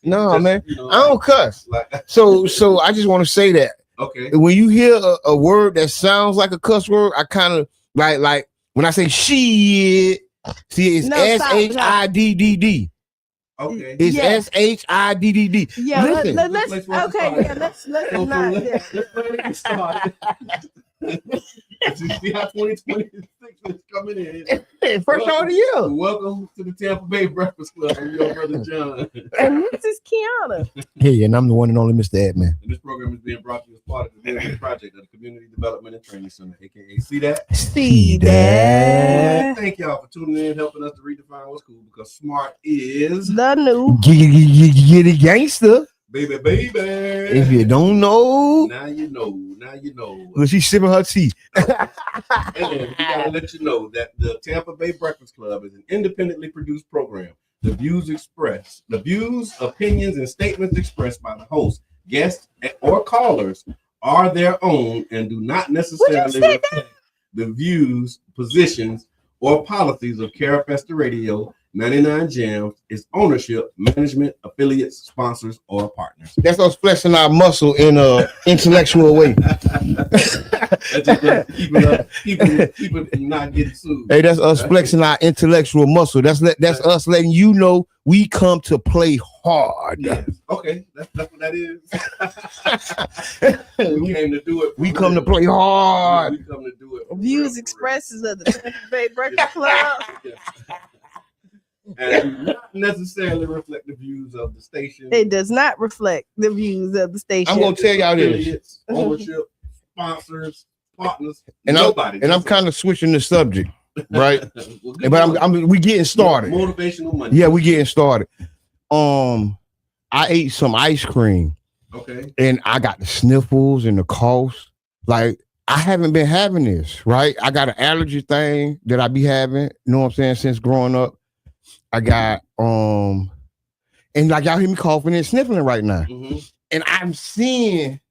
No, man, I don't cuss. So I just want to say that. Okay. When you hear a word that sounds like a cuss word, I kind of like when I say shit. See, it's SHIDDD. Okay. It's SHIDDD. Yeah. Listen. Let's not. Let's start. See how 2026 is coming in. First of the year. Welcome to the Tampa Bay Breakfast Club. I'm your brother John. And this is Qiana. Hey, and I'm the one and only Mr. Edmond. And this program is being brought to you as part of the Edmond project of the Community Development and Training Center, aka See That? See that. Thank y'all for tuning in, helping us to redefine what's cool, because smart is The new Get it gangster. baby. If you don't know, Now you know. Now you know. well, she's sipping her tea. And we gotta let you know that the Tampa Bay Breakfast Club is an independently produced program. The views, opinions, and statements expressed by the host, guests, or callers are their own and do not necessarily reflect the views, positions, or policies of Carafesta Radio, 99 Jams, its ownership, management, affiliates, sponsors, or partners. That's us flexing our muscle in a intellectual way. That's just keeping not getting sued. Hey, that's us flexing our intellectual muscle. That's us letting you know we come to play hard. Yes. Okay, that's what that is. We came to do it. We come to play hard. We come to do it. views expresses of the Tampa Bay Breakfast Club. And do not necessarily reflect the views of the station. It does not reflect the views of the station. I'm gonna tell y'all this. Affiliates, ownership, sponsors, partners, And nobody. I'm kind of switching the subject, right? Well, good But we getting started. Motivational money. Yeah, we getting started. I ate some ice cream. Okay. And I got the sniffles and the coughs. Like, I haven't been having this, right? I got an allergy thing that I be having, you know what I'm saying, since growing up. I got and like y'all hear me coughing and sniffling right now. Mm-hmm. And I'm seeing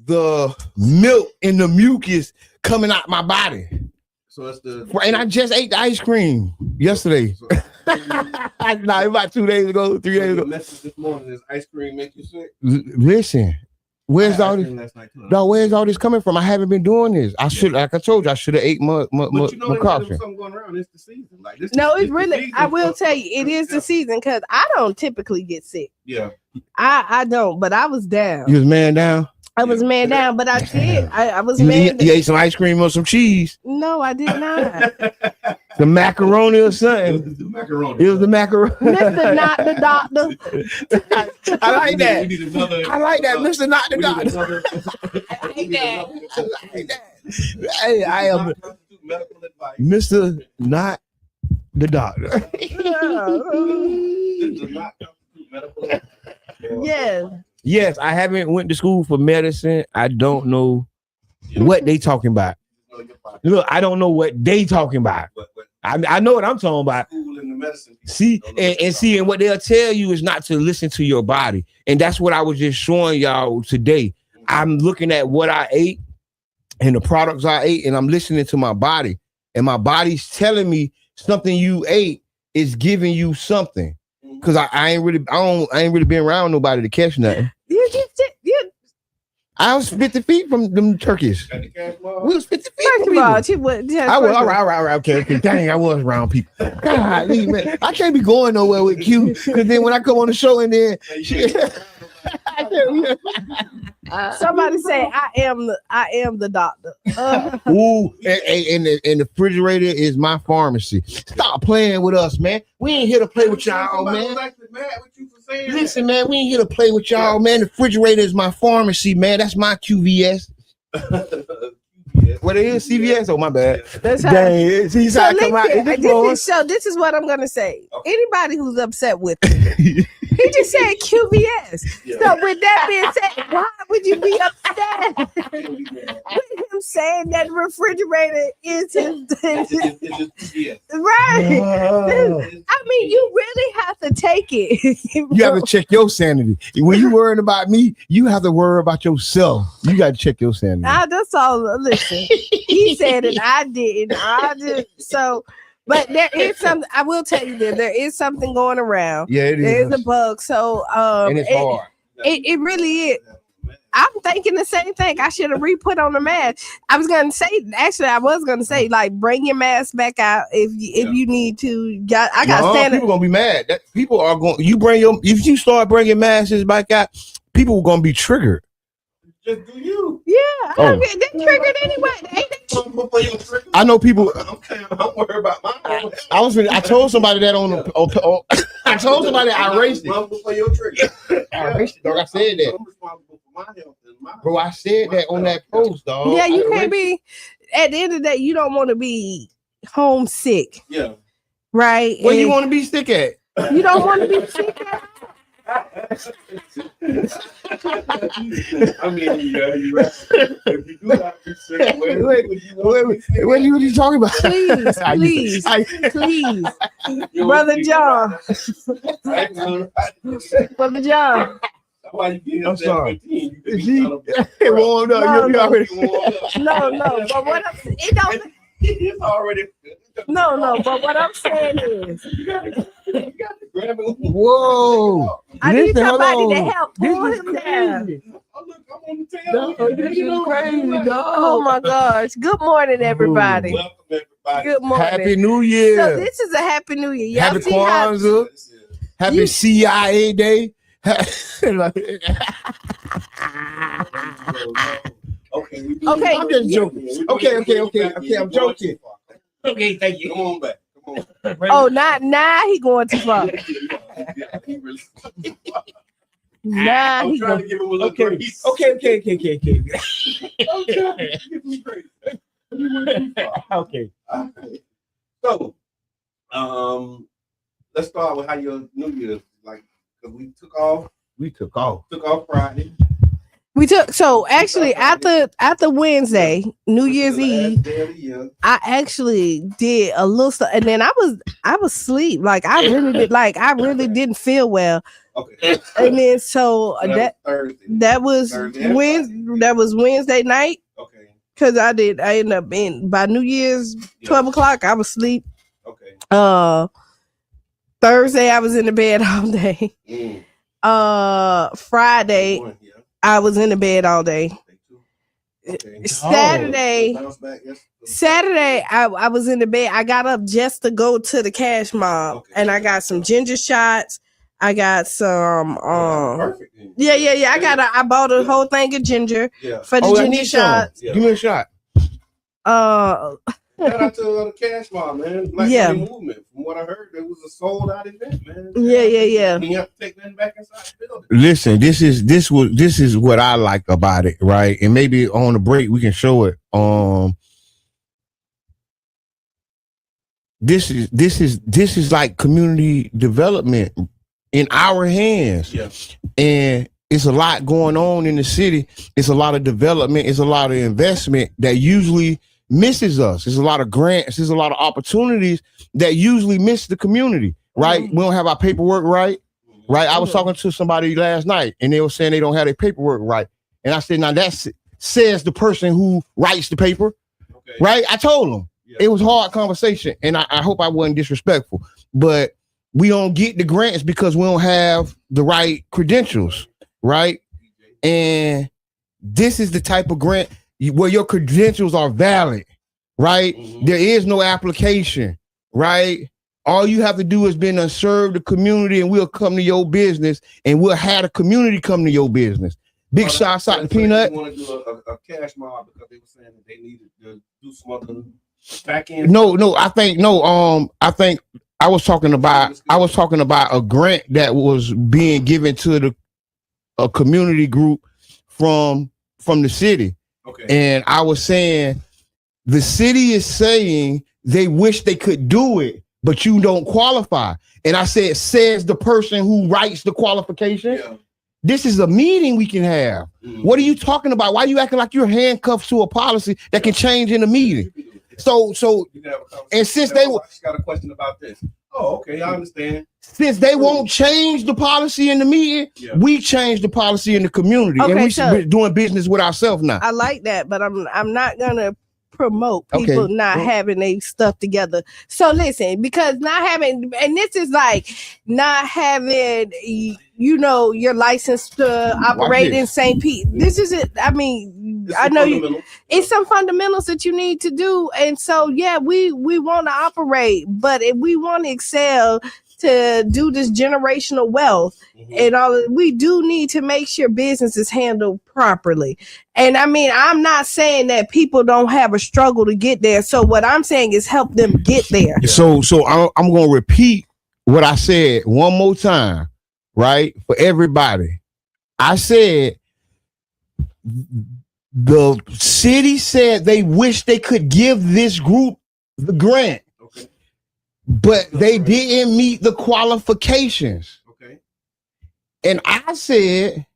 the milk and the mucus coming out my body. So that's And I just ate the ice cream yesterday. About 2 days ago, 3 days ago. The message this morning is ice cream make you sick. Listen, Where's I all asked this? him last night, too. No, where's all this coming from? I haven't been doing this. I should, like I told you, I should have ate my But you know, there's caution. something going around. It's the season. Like this. No, this it's the really. season I will for- tell you, it is the season because I don't typically get sick. Yeah. I don't, but I was down. You was man down. I was man down, but I did. I was You, man. you ate some ice cream or some cheese, No, I did not. the macaroni or It something. was the macaroni. It was the macaroni. Mr. Not the Doctor. I like that. We need another. I like that, Mr. Not the we need Doctor. another- I we like need that. another- I like that. Hey, I am Not constitute medical advice. Mr. Not the Doctor. This does not constitute medical advice. Yes. Yes, I haven't went to school for medicine. I don't know what they talking about. You know, your body. Look, I don't know what they talking about. But I know what I'm talking about. school and the medicine. people See, don't know what and see, and what they'll tell you is not to listen to your body. And that's what I was just showing y'all today. I'm looking at what I ate and the products I ate, and I'm listening to my body. And my body's telling me something you ate is giving you something. Cause I ain't really been around nobody to catch nothing. You just you. I was 50 feet from them turkeys. Got the cash flow? We was 50 feet First from of all, people. she was. I was all right. Okay. Dang, I was around people. God, man, I can't be going nowhere with Q. Because then when I come on the show and then Somebody say I am the doctor. ooh, and the refrigerator is my pharmacy. Stop playing with us, man. We ain't here to play with y'all, Somebody man. was actually mad with you for saying that. Listen, man, we ain't here to play with y'all, man. The refrigerator is my pharmacy, man. That's my QVS. What it is, CVS? Oh, my bad. That's how. Dang, see So how I come out. this is what I'm gonna say. Anybody who's upset with me, he just said QVS. Yeah. So with that being said, why would you be upset with him saying that refrigerator is his? It's just, yeah. Right. I mean, you really have to take it. You have to check your sanity. When you worrying about me, you have to worry about yourself. You got to check your sanity. That's all. Listen, he said it. I didn't. I did. So, but there is something. I will tell you that there is something going around. Yeah, it There is. is a bug. So, And it's hard. It really is. I'm thinking the same thing. I should have re-put on the mask. I was gonna say, like, bring your mask back out if you need to. I got standard. People gonna be mad. That people are going. If you start bringing masks back out, people are gonna be triggered. Just do you. Yeah, Oh. they triggered anyway. Ain't they? I know people. I'm worried about mine. I told somebody that I told somebody I raced it. Responsible for your trigger. I raced it, dog. I said that. I'm responsible for my health and my Bro, I said that on that post, dog. Yeah, you I can't be. At the end of the day, you don't want to be homesick, Yeah. right? Where you And want to be sick at? you don't want to be sick. I mean, yeah, you're right. If you do not be sick, where What are you talking about? Please, please, Brother John. Brother John. I'm sorry. It It warmed up. No, You already. No. But what it don't. It's already. No. But what I'm saying is, You got to grab it. Whoa. I need Listen, hold somebody to on. help This pull is him down. crazy. Oh, look, I'm on the tail. No, this is crazy, dog. Oh my gosh! Good morning, everybody. Welcome, everybody. Good morning. Happy New Year. So this is a happy New Year. Y'all Happy see how Kwanzaa. Happy You- CIA Day. Okay. Okay. I'm just joking. Okay, I'm joking. Okay, thank Come on back. Come on. Oh, now he going too far. Yeah, he really. Nah, I'm he trying going. to give him a little Okay, grace. okay. I'm trying to give him grace. You went too far. Okay. All right. So, let's start with how your New Year's like. Cause we took off Friday. We took so actually after Wednesday, New Year's Eve, Day of the year. I actually did a little stuff, and then I was asleep. Like I really didn't feel well, Okay. and then so So that Thursday. that was Thursday and Wednesday night Okay. because I ended up by New Year's 12 o'clock I was asleep. Okay. Thursday I was in the bed all day. Mm. Friday One, yeah. I was in the bed all day. Okay. Saturday, I was in the bed. I got up just to go to the cash mob, and I got some ginger shots. I got some perfect. I bought a whole thing of ginger for the ginger shots. Give me a shot. Shout out to the cash mob, man. Black Money Movement. From what I heard, it was a sold out event, man. Yeah. You have to take that back inside the building. Listen, this is what I like about it, right? And maybe on the break we can show it. This is like community development in our hands. Yeah. And it's a lot going on in the city. It's a lot of development. It's a lot of investment that usually misses us. There's a lot of grants. There's a lot of opportunities that usually miss the community, right? We don't have our paperwork right. I was talking to somebody last night and they were saying they don't have their paperwork right. And I said, now that says the person who writes the paper, right? I told them. It was hard conversation. And I hope I wasn't disrespectful, but we don't get the grants because we don't have the right credentials, right? And this is the type of grant where your credentials are valid, right? There is no application, right? All you have to do is serve the community and we'll come to your business and we'll have the community come to your business. Big shots out to Peanut. You want to do a cash mob because they were saying that they needed to do some other back end. I think I was talking about a grant that was being given to a community group from the city. Okay. And I was saying the city is saying they wish they could do it, but you don't qualify. And I said, says the person who writes the qualification. Yeah. This is a meeting we can have. What are you talking about? Why are you acting like you're handcuffed to a policy that can change in a meeting? So and since they got a question about this. Oh, okay, I understand. Since they won't change the policy in the meeting, we change the policy in the community, and we're doing business with ourselves now. I like that, but I'm not gonna promote people not having their stuff together. So listen, because not having, and this is like not having, your license to operate in St. Pete. This is it. I mean, I know it's some fundamentals that you need to do, and so we want to operate, but if we want to excel to do this generational wealth and all, we do need to make sure business is handled properly. And I mean, I'm not saying that people don't have a struggle to get there. So what I'm saying is help them get there. So I'm going to repeat what I said one more time, right? For everybody. I said the city said they wish they could give this group the grant. But they didn't meet the qualifications. Okay. And I said,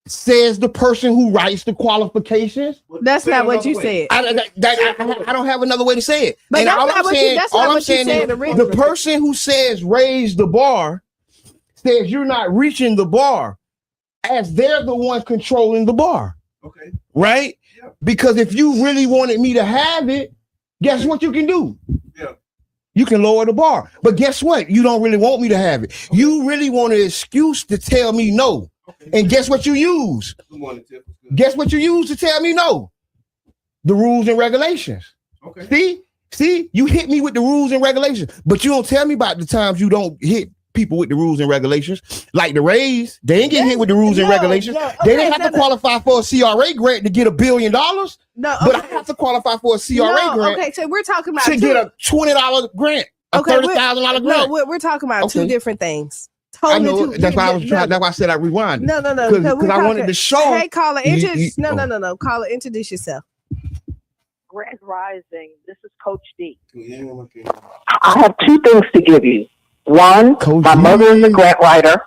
says the person who writes the qualifications. That's not what you said. I don't have another way to say it. But that's not what you said originally. The person who says raise the bar says you're not reaching the bar as they're the one controlling the bar. Okay. Right? Yeah. Because if you really wanted me to have it, guess what you can do? Yeah. You can lower the bar. But guess what? You don't really want me to have it. Okay. You really want an excuse to tell me no. Okay. And guess what you use? Guess what you use to tell me no? The rules and regulations. Okay. See, you hit me with the rules and regulations, but you don't tell me about the times you don't hit people with the rules and regulations. Like the Rays, they ain't getting hit with the rules and regulations. No. Okay, they didn't have to qualify for a CRA grant to get $1 billion. No, but I have to qualify for a CRA grant. Okay, so we're talking about to get a $20 grant, a $30,000 grant. No, we're talking about two different things. Totally I know. That's why I was trying. That's why I said I rewinded. No. Because I wanted to show. Hey, caller, no. Caller, introduce yourself. Grand Rising. This is Coach D. I have two things to give you. One, my mother is a grant writer.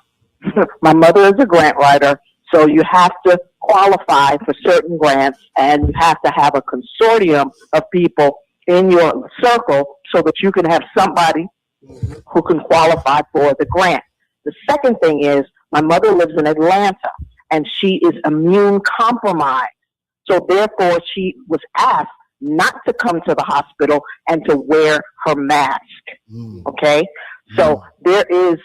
My mother is a grant writer, so you have to qualify for certain grants, and you have to have a consortium of people in your circle so that you can have somebody who can qualify for the grant. The second thing is my mother lives in Atlanta, and she is immune compromised. So therefore, she was asked not to come to the hospital and to wear her mask. Okay? So there is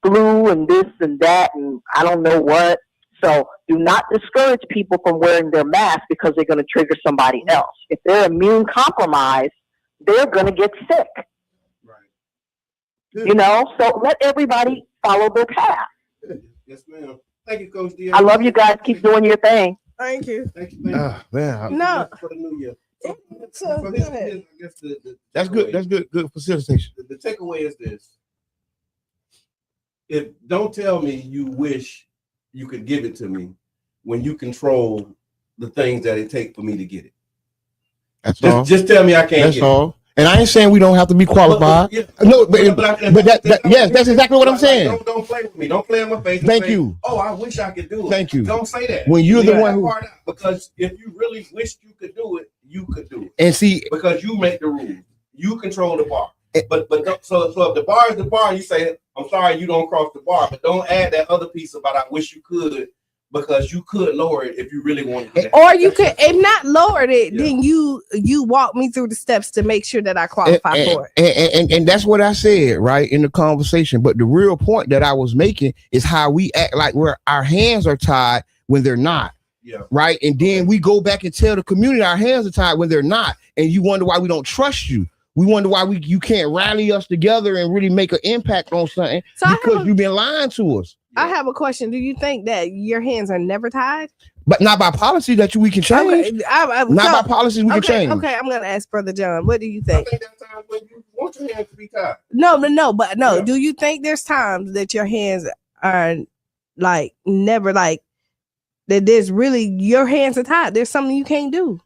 flu and this and that and I don't know what. So do not discourage people from wearing their mask because they're going to trigger somebody else. If they're immune compromised, they're going to get sick. Right. You know, so let everybody follow their path. Yes, ma'am. Thank you, Coach D. I love you guys. Keep doing your thing. Thank you. Thank you. Thank you. Man, No. For the new year. So, go ahead. I guess the that's good. That's good. Good facilitation. The takeaway is this. Don't tell me you wish you could give it to me when you control the things that it takes for me to get it. That's all. Just tell me I can't That's get all. it. And I ain't saying we don't have to be qualified. No, but yes, that's exactly what I'm saying. Don't play with me. Don't play in my face. Thank you. Oh, I wish I could do it. Thank you. Don't say that. When you're the one who, because if you really wished you could do it, you could do it. And see, because you make the rules, you control the bar. But so if the bar is the bar, you say, I'm sorry, you don't cross the bar, but don't add that other piece about I wish you could, because you could lower it if you really wanted to. Or you could, if not lowered it, then you walk me through the steps to make sure that I qualify for it. And that's what I said, right, in the conversation. But the real point that I was making is how we act like our hands are tied when they're not. Yeah. Right. And then we go back and tell the community our hands are tied when they're not. And you wonder why we don't trust you. We wonder why you can't rally us together and really make an impact on something because you've been lying to us. I have a question. Do you think that your hands are never tied? But not by policy that we can change. Okay, by policies we can change. Okay, I'm going to ask Brother John. What do you think? I think there's times when you want your hands to be tied. No. Yeah. Do you think there's times that your hands are like never like that? There's really your hands are tied. There's something you can't do.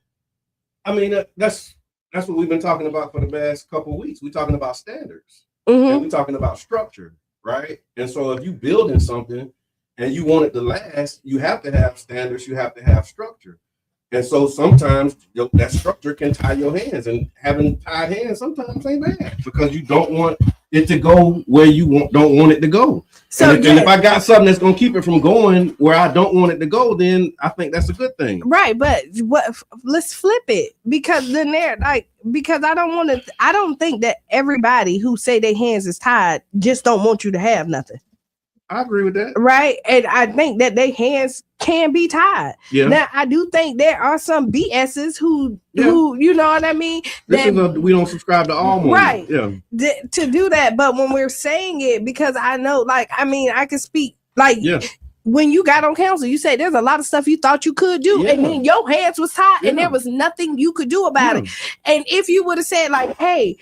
I mean, that's what we've been talking about for the past couple of weeks. We're talking about standards. Mm-hmm. And we're talking about structure, right? And so if you building something and you want it to last, you have to have standards, you have to have structure. And so sometimes that structure can tie your hands, and having tied hands sometimes ain't bad because you don't want it to go where you don't want it to go. So and if I got something that's going to keep it from going where I don't want it to go, then I think that's a good thing. Right. But let's flip it, because then because I don't think that everybody who say their hands is tied just don't want you to have nothing. I agree with that. Right. And I think that their hands can be tied. Yeah. Now, I do think there are some BSs who you know what I mean? We don't subscribe to all morning. Right. Yeah. To do that. But when we're saying it, because I know, I can speak, when you got on council, you say there's a lot of stuff you thought you could do, and then your hands was tied, and there was nothing you could do about it. And if you would have said, hey,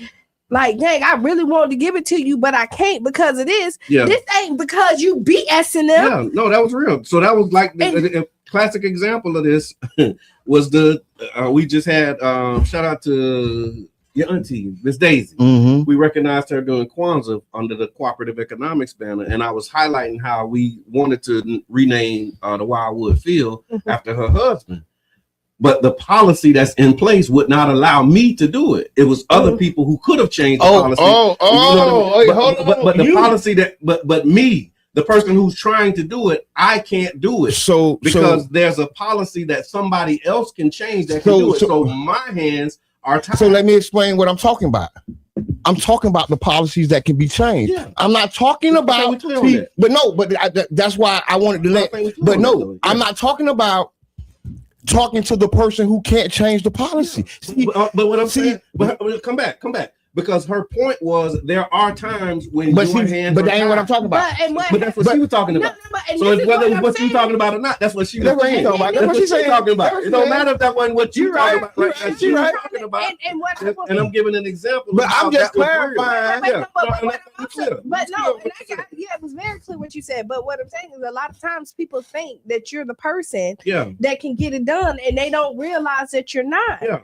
dang, I really wanted to give it to you, but I can't because it is. Yeah. This ain't because you BSing them. Yeah, no, that was real. So that was a classic example of this was we just had shout out to your auntie, Miss Daisy. Mm-hmm. We recognized her during Kwanzaa under the cooperative economics banner, and I was highlighting how we wanted to rename the Wildwood Field after her husband. But the policy that's in place would not allow me to do it. It was other people who could have changed the policy. But the policy but me, the person who's trying to do it, I can't do it. Because there's a policy that somebody else can change that can do it. So my hands are tied. So let me explain what I'm talking about. I'm talking about the policies that can be changed. Yeah. I'm not talking about. That's why I wanted to let. But no, I'm not talking about talking to the person who can't change the policy. See, but what I'm saying, come back. Because her point was there are times when your hands. But that ain't what I'm talking about. But that's what she was talking about. So whether it's what you talking about or not, that's what she was saying. That's what she's talking about. It don't matter if that wasn't what you talking about. She was talking about. And I'm giving an example. But I'm just clarifying. But no, it was very clear what you said. But what I'm saying is a lot of times people think that you're the person that can get it done, and they don't realize that you're not. Yeah.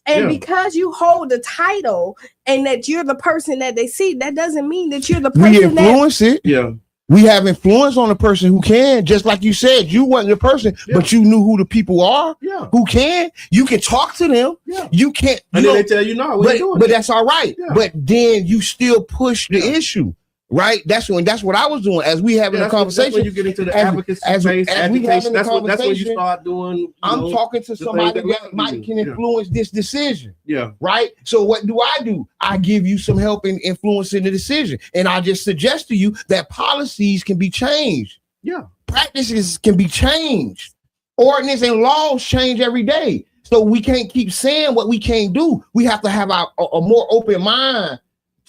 And because you hold the title and that you're the person that they see, that doesn't mean that you're the person. We influence it. Yeah. We have influence on the person who can, just like you said, you wasn't the person, but you knew who the people are who can. You can talk to them. Yeah. You can't. And then they tell you no, but that's all right. Yeah. But then you still push the issue. Right, that's what I was doing as we having a conversation. That's when you get into the advocacy space, agitation. That's when you start doing. I'm talking to somebody that might can influence this decision. Yeah, right. So what do? I give you some help in influencing the decision, and I just suggest to you that policies can be changed. Yeah, practices can be changed. Ordinance and laws change every day. So we can't keep saying what we can't do. We have to have a more open mind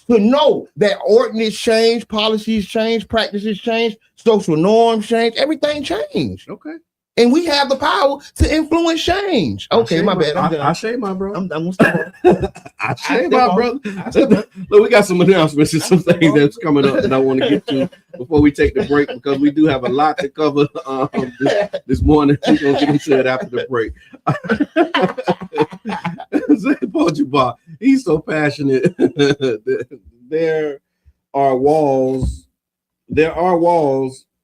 to know that ordinance change, policies change, practices change, social norms change, everything change. Okay. And we have the power to influence change. Okay, my bad. I shave my bro. I'm gonna stop. I shave my brother. Look, we got some announcements and some things that's coming up that I want to get to before we take the break, because we do have a lot to cover this morning. We're gonna get into it after the break. He's so passionate. There are walls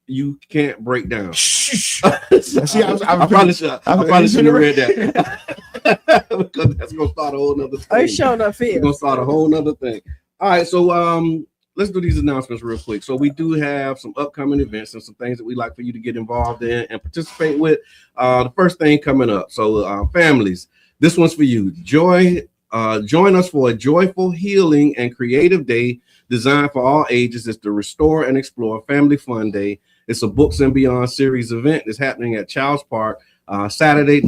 you can't break down. See, I probably should have read that. Because that's gonna start a whole nother thing. I showed up here. We're gonna start a whole nother thing. All right, so let's do these announcements real quick. So we do have some upcoming events and some things that we like for you to get involved in and participate with. The first thing coming up. So families, this one's for you. Join us for a joyful, healing, and creative day designed for all ages. It's the Restore and Explore Family Fun Day. It's a Books and Beyond series event. It's happening at Child's Park this Saturday,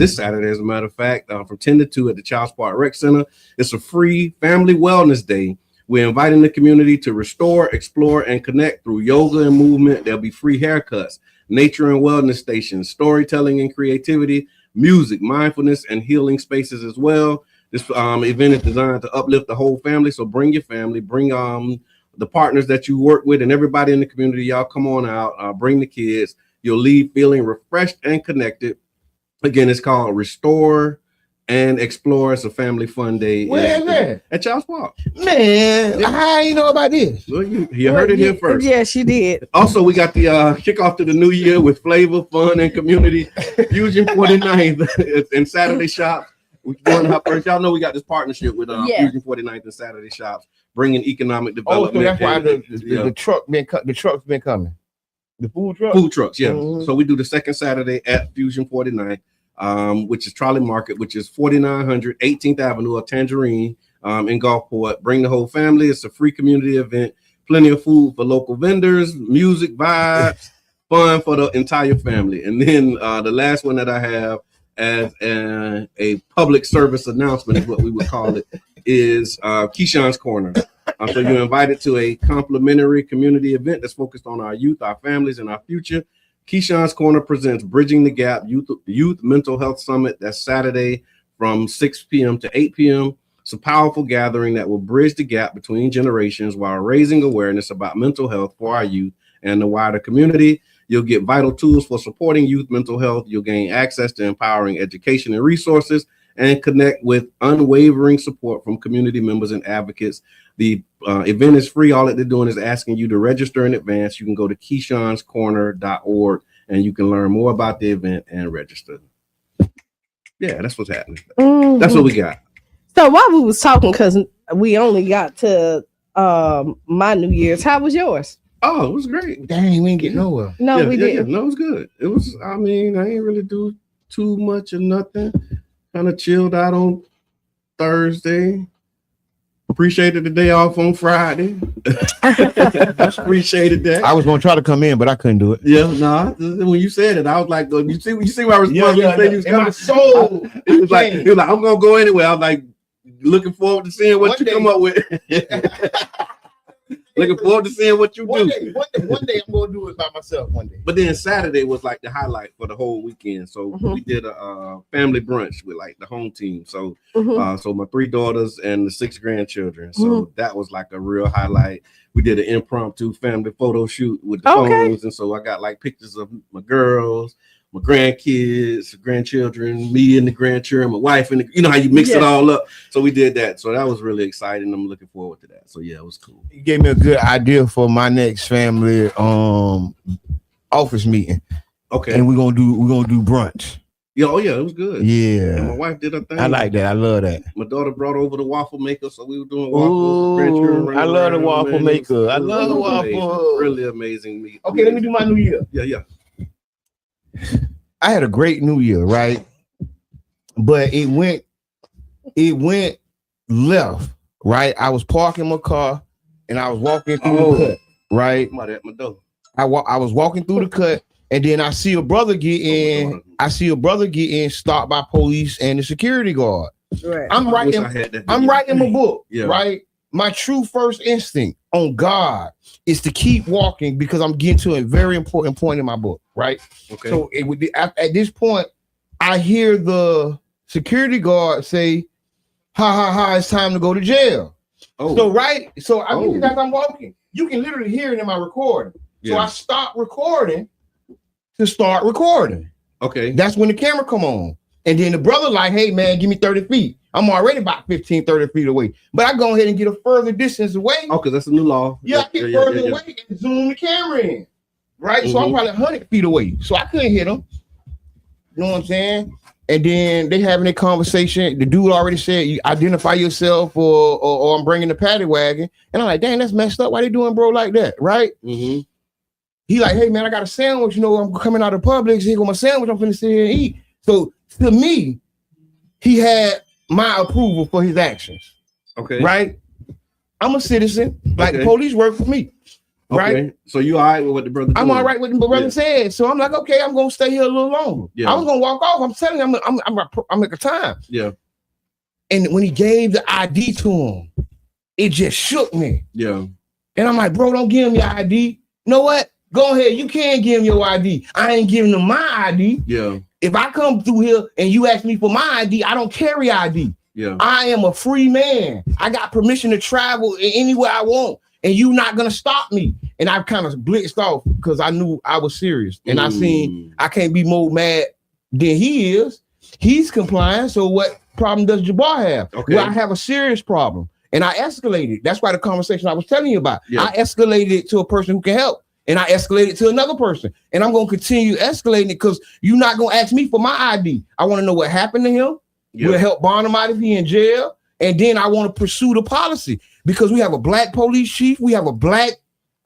as a matter of fact, from 10 to 2 at the Child's Park Rec Center. It's a free family wellness day. We're inviting the community to restore, explore, and connect through yoga and movement. There'll be free haircuts, nature and wellness stations, storytelling and creativity, music, mindfulness, and healing spaces as well. This event is designed to uplift the whole family. So bring your family, bring the partners that you work with, and everybody in the community. Y'all come on out, bring the kids. You'll leave feeling refreshed and connected. Again, it's called Restore and Explore. It's a family fun day. Where is that? At Child's Park. Man, how you know about this? Well, you heard it here first. Yes, you did. Also, we got the kickoff to the new year with flavor, fun, and community. Fusion 49th and Saturday shops. We're doing our first. Y'all know we got this partnership with Fusion 49th and Saturday shops, bringing economic development. Oh, so that's why the truck's been coming. The food trucks, yeah. Mm-hmm. So we do the second Saturday at Fusion 49, which is Trolley Market, which is 4900 18th Avenue of Tangerine in Gulfport. Bring the whole family. It's a free community event. Plenty of food for local vendors, music, vibes, fun for the entire family. And then the last one that I have as a public service announcement is what we would call it, is Keyshawn's Corner. So you're invited to a complimentary community event that's focused on our youth, our families, and our future. Keyshawn's Corner presents Bridging the Gap Youth Mental Health Summit. That's Saturday from 6 p.m. to 8 p.m. It's a powerful gathering that will bridge the gap between generations while raising awareness about mental health for our youth and the wider community. You'll get vital tools for supporting youth mental health. You'll gain access to empowering education and resources, and connect with unwavering support from community members and advocates. The event is free. All that they're doing is asking you to register in advance. You can go to Keyshawn'sCorner.org and you can learn more about the event and register. Yeah, that's what's happening. Mm-hmm. That's what we got. So while we was talking, because we only got to my New Year's, how was yours? Oh, it was great. Dang, we didn't get nowhere. No, we didn't. No, it was good. It was, I mean, I ain't really do too much of nothing. Kind of chilled out on Thursday. Appreciated the day off on Friday. Appreciated that. I was gonna try to come in, but I couldn't do it. Yeah, nah. When you said it, I was like, you see my response? Yeah. You was coming. So it was like, I'm gonna go anyway. I was like, looking forward to seeing what you come up with. Looking forward to seeing what you do. One day I'm gonna do it by myself. One day. But then Saturday was like the highlight for the whole weekend. So we did a family brunch with like the home team. So so my 3 daughters and the 6 grandchildren. So that was like a real highlight. We did an impromptu family photo shoot with the phones, and so I got like pictures of my girls, my grandkids, grandchildren, me and the grandchildren, my wife, and you know how you mix it all up. So we did that. So that was really exciting. I'm looking forward to that. So yeah, it was cool. You gave me a good idea for my next family office meeting. Okay. And we're gonna do brunch. Yeah, oh yeah, it was good. Yeah. And my wife did her thing. I like that. I love that. My daughter brought over the waffle maker, so we were doing waffles. I love the waffle maker. I love the waffle. Really amazing meat. Okay, let me do my New Year. Yeah. I had a great New Year, right? But it went left, right? I was parking my car and I was walking through the cut, right? At my door. I was walking through the cut And then I see a brother get in. I see a brother get in, stopped by police and the security guard. Right. I'm writing my book. Yeah. Right. My true first instinct on God is to keep walking because I'm getting to a very important point in my book. Right. Okay. So it would be at this point, I hear the security guard say, "Ha ha ha! It's time to go to jail." Oh. So right. So I mean, as I'm walking, you can literally hear it in my recording. So Yeah. I stopped recording to start recording. Okay. That's when the camera come on. And then the brother like, hey, man, give me 30 feet. I'm already about 15, 30 feet away. But I go ahead and get a further distance away. Oh, because that's a new law. Yeah, I get further away and zoom the camera in. Right? So I'm probably 100 feet away. So I couldn't hit him. You know what I'm saying? And then they having a conversation. The dude already said, you identify yourself or I'm bringing the paddy wagon. And I'm like, dang, that's messed up. Why they doing bro like that? Right? Mm-hmm. He like, hey man, I got a sandwich. You know, I'm coming out of Publix. Here go my sandwich. I'm finna sit here and eat. So to me, he had my approval for his actions. Okay. Right? I'm a citizen. Like the police work for me. Right? Okay. So you all right with what the brother? I'm all right with what the brother said. So I'm like, okay, I'm gonna stay here a little longer. Yeah. I was gonna walk off. I'm telling you, I'm at the time. Yeah. And when he gave the ID to him, it just shook me. Yeah. And I'm like, bro, don't give him your ID. You know what? Go ahead. You can give him your ID. I ain't giving him my ID. Yeah. If I come through here and you ask me for my ID, I don't carry ID. Yeah. I am a free man. I got permission to travel anywhere I want. And you not gonna stop me. And I kind of blitzed off because I knew I was serious. And I seen I can't be more mad than he is. He's complying. So what problem does Jabbar have? Okay. Well, I have a serious problem. And I escalated. That's why the conversation I was telling you about. Yeah. I escalated it to a person who can help. And I escalated to another person. And I'm going to continue escalating it because you're not going to ask me for my ID. I want to know what happened to him. Yeah. We'll help bond him out if he's in jail. And then I want to pursue the policy because we have a black police chief. We have a black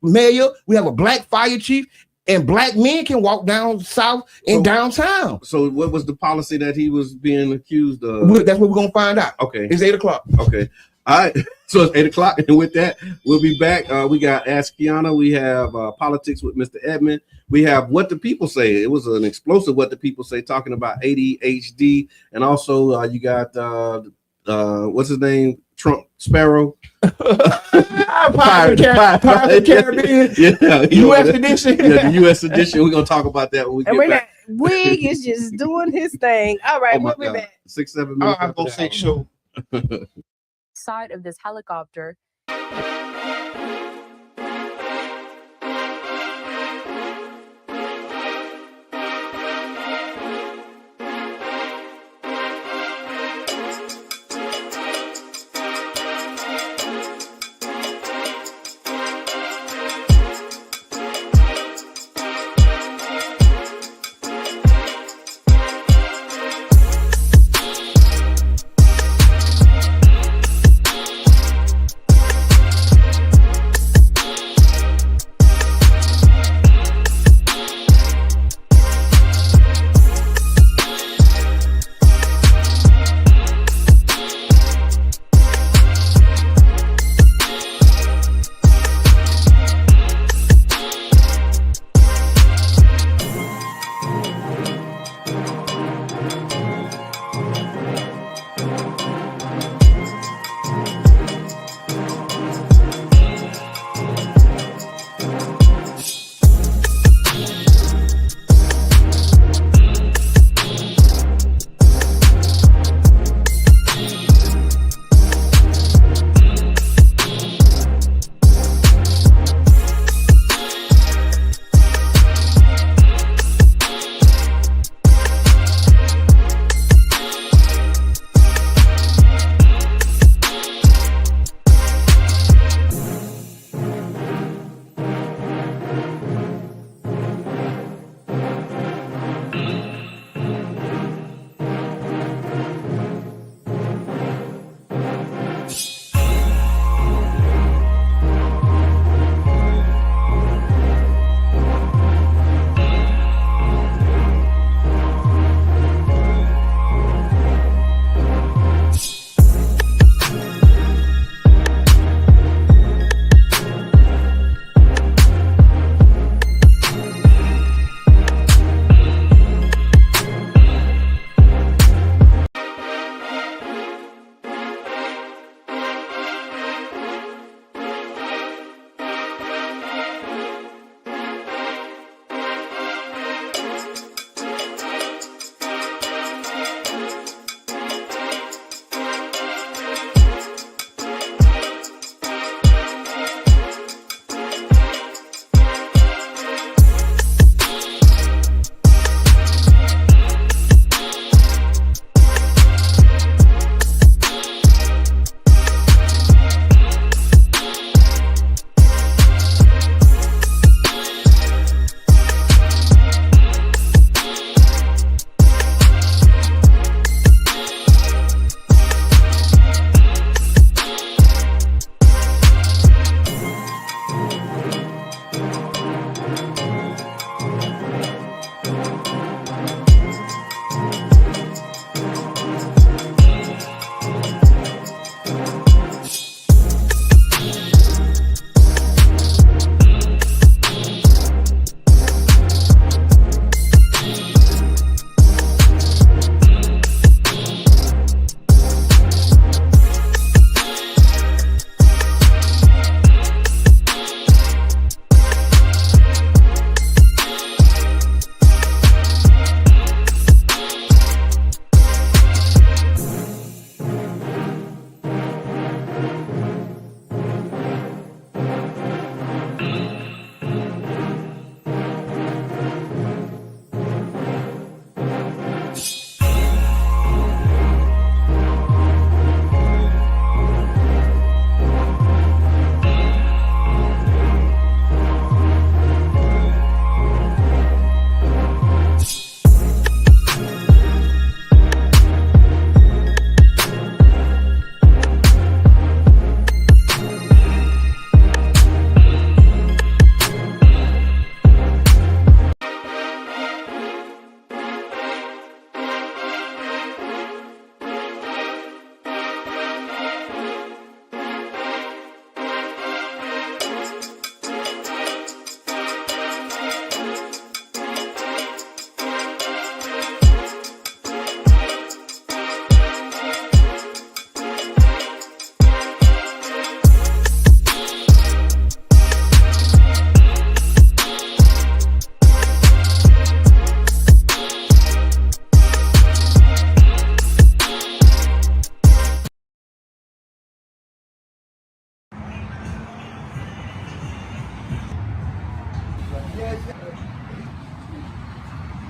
mayor. We have a black fire chief. And black men can walk down south and downtown. So what was the policy that he was being accused of? That's what we're going to find out. Okay. It's 8 o'clock. Okay. All right. So it's 8 o'clock. And with that, we'll be back. We got Ask Qiana. We have Politics with Mr. Edmond. We have What the People Say. It was an explosive What the People Say, talking about ADHD. And also you got, what's his name? Trump Sparrow. Pirates of the Caribbean. Yeah. U.S. edition. Yeah, the U.S. edition. We're going to talk about that when we get back. Wig is just doing his thing. All right, we'll be back. 6-7 minutes. I'm going to say so. Side of this helicopter.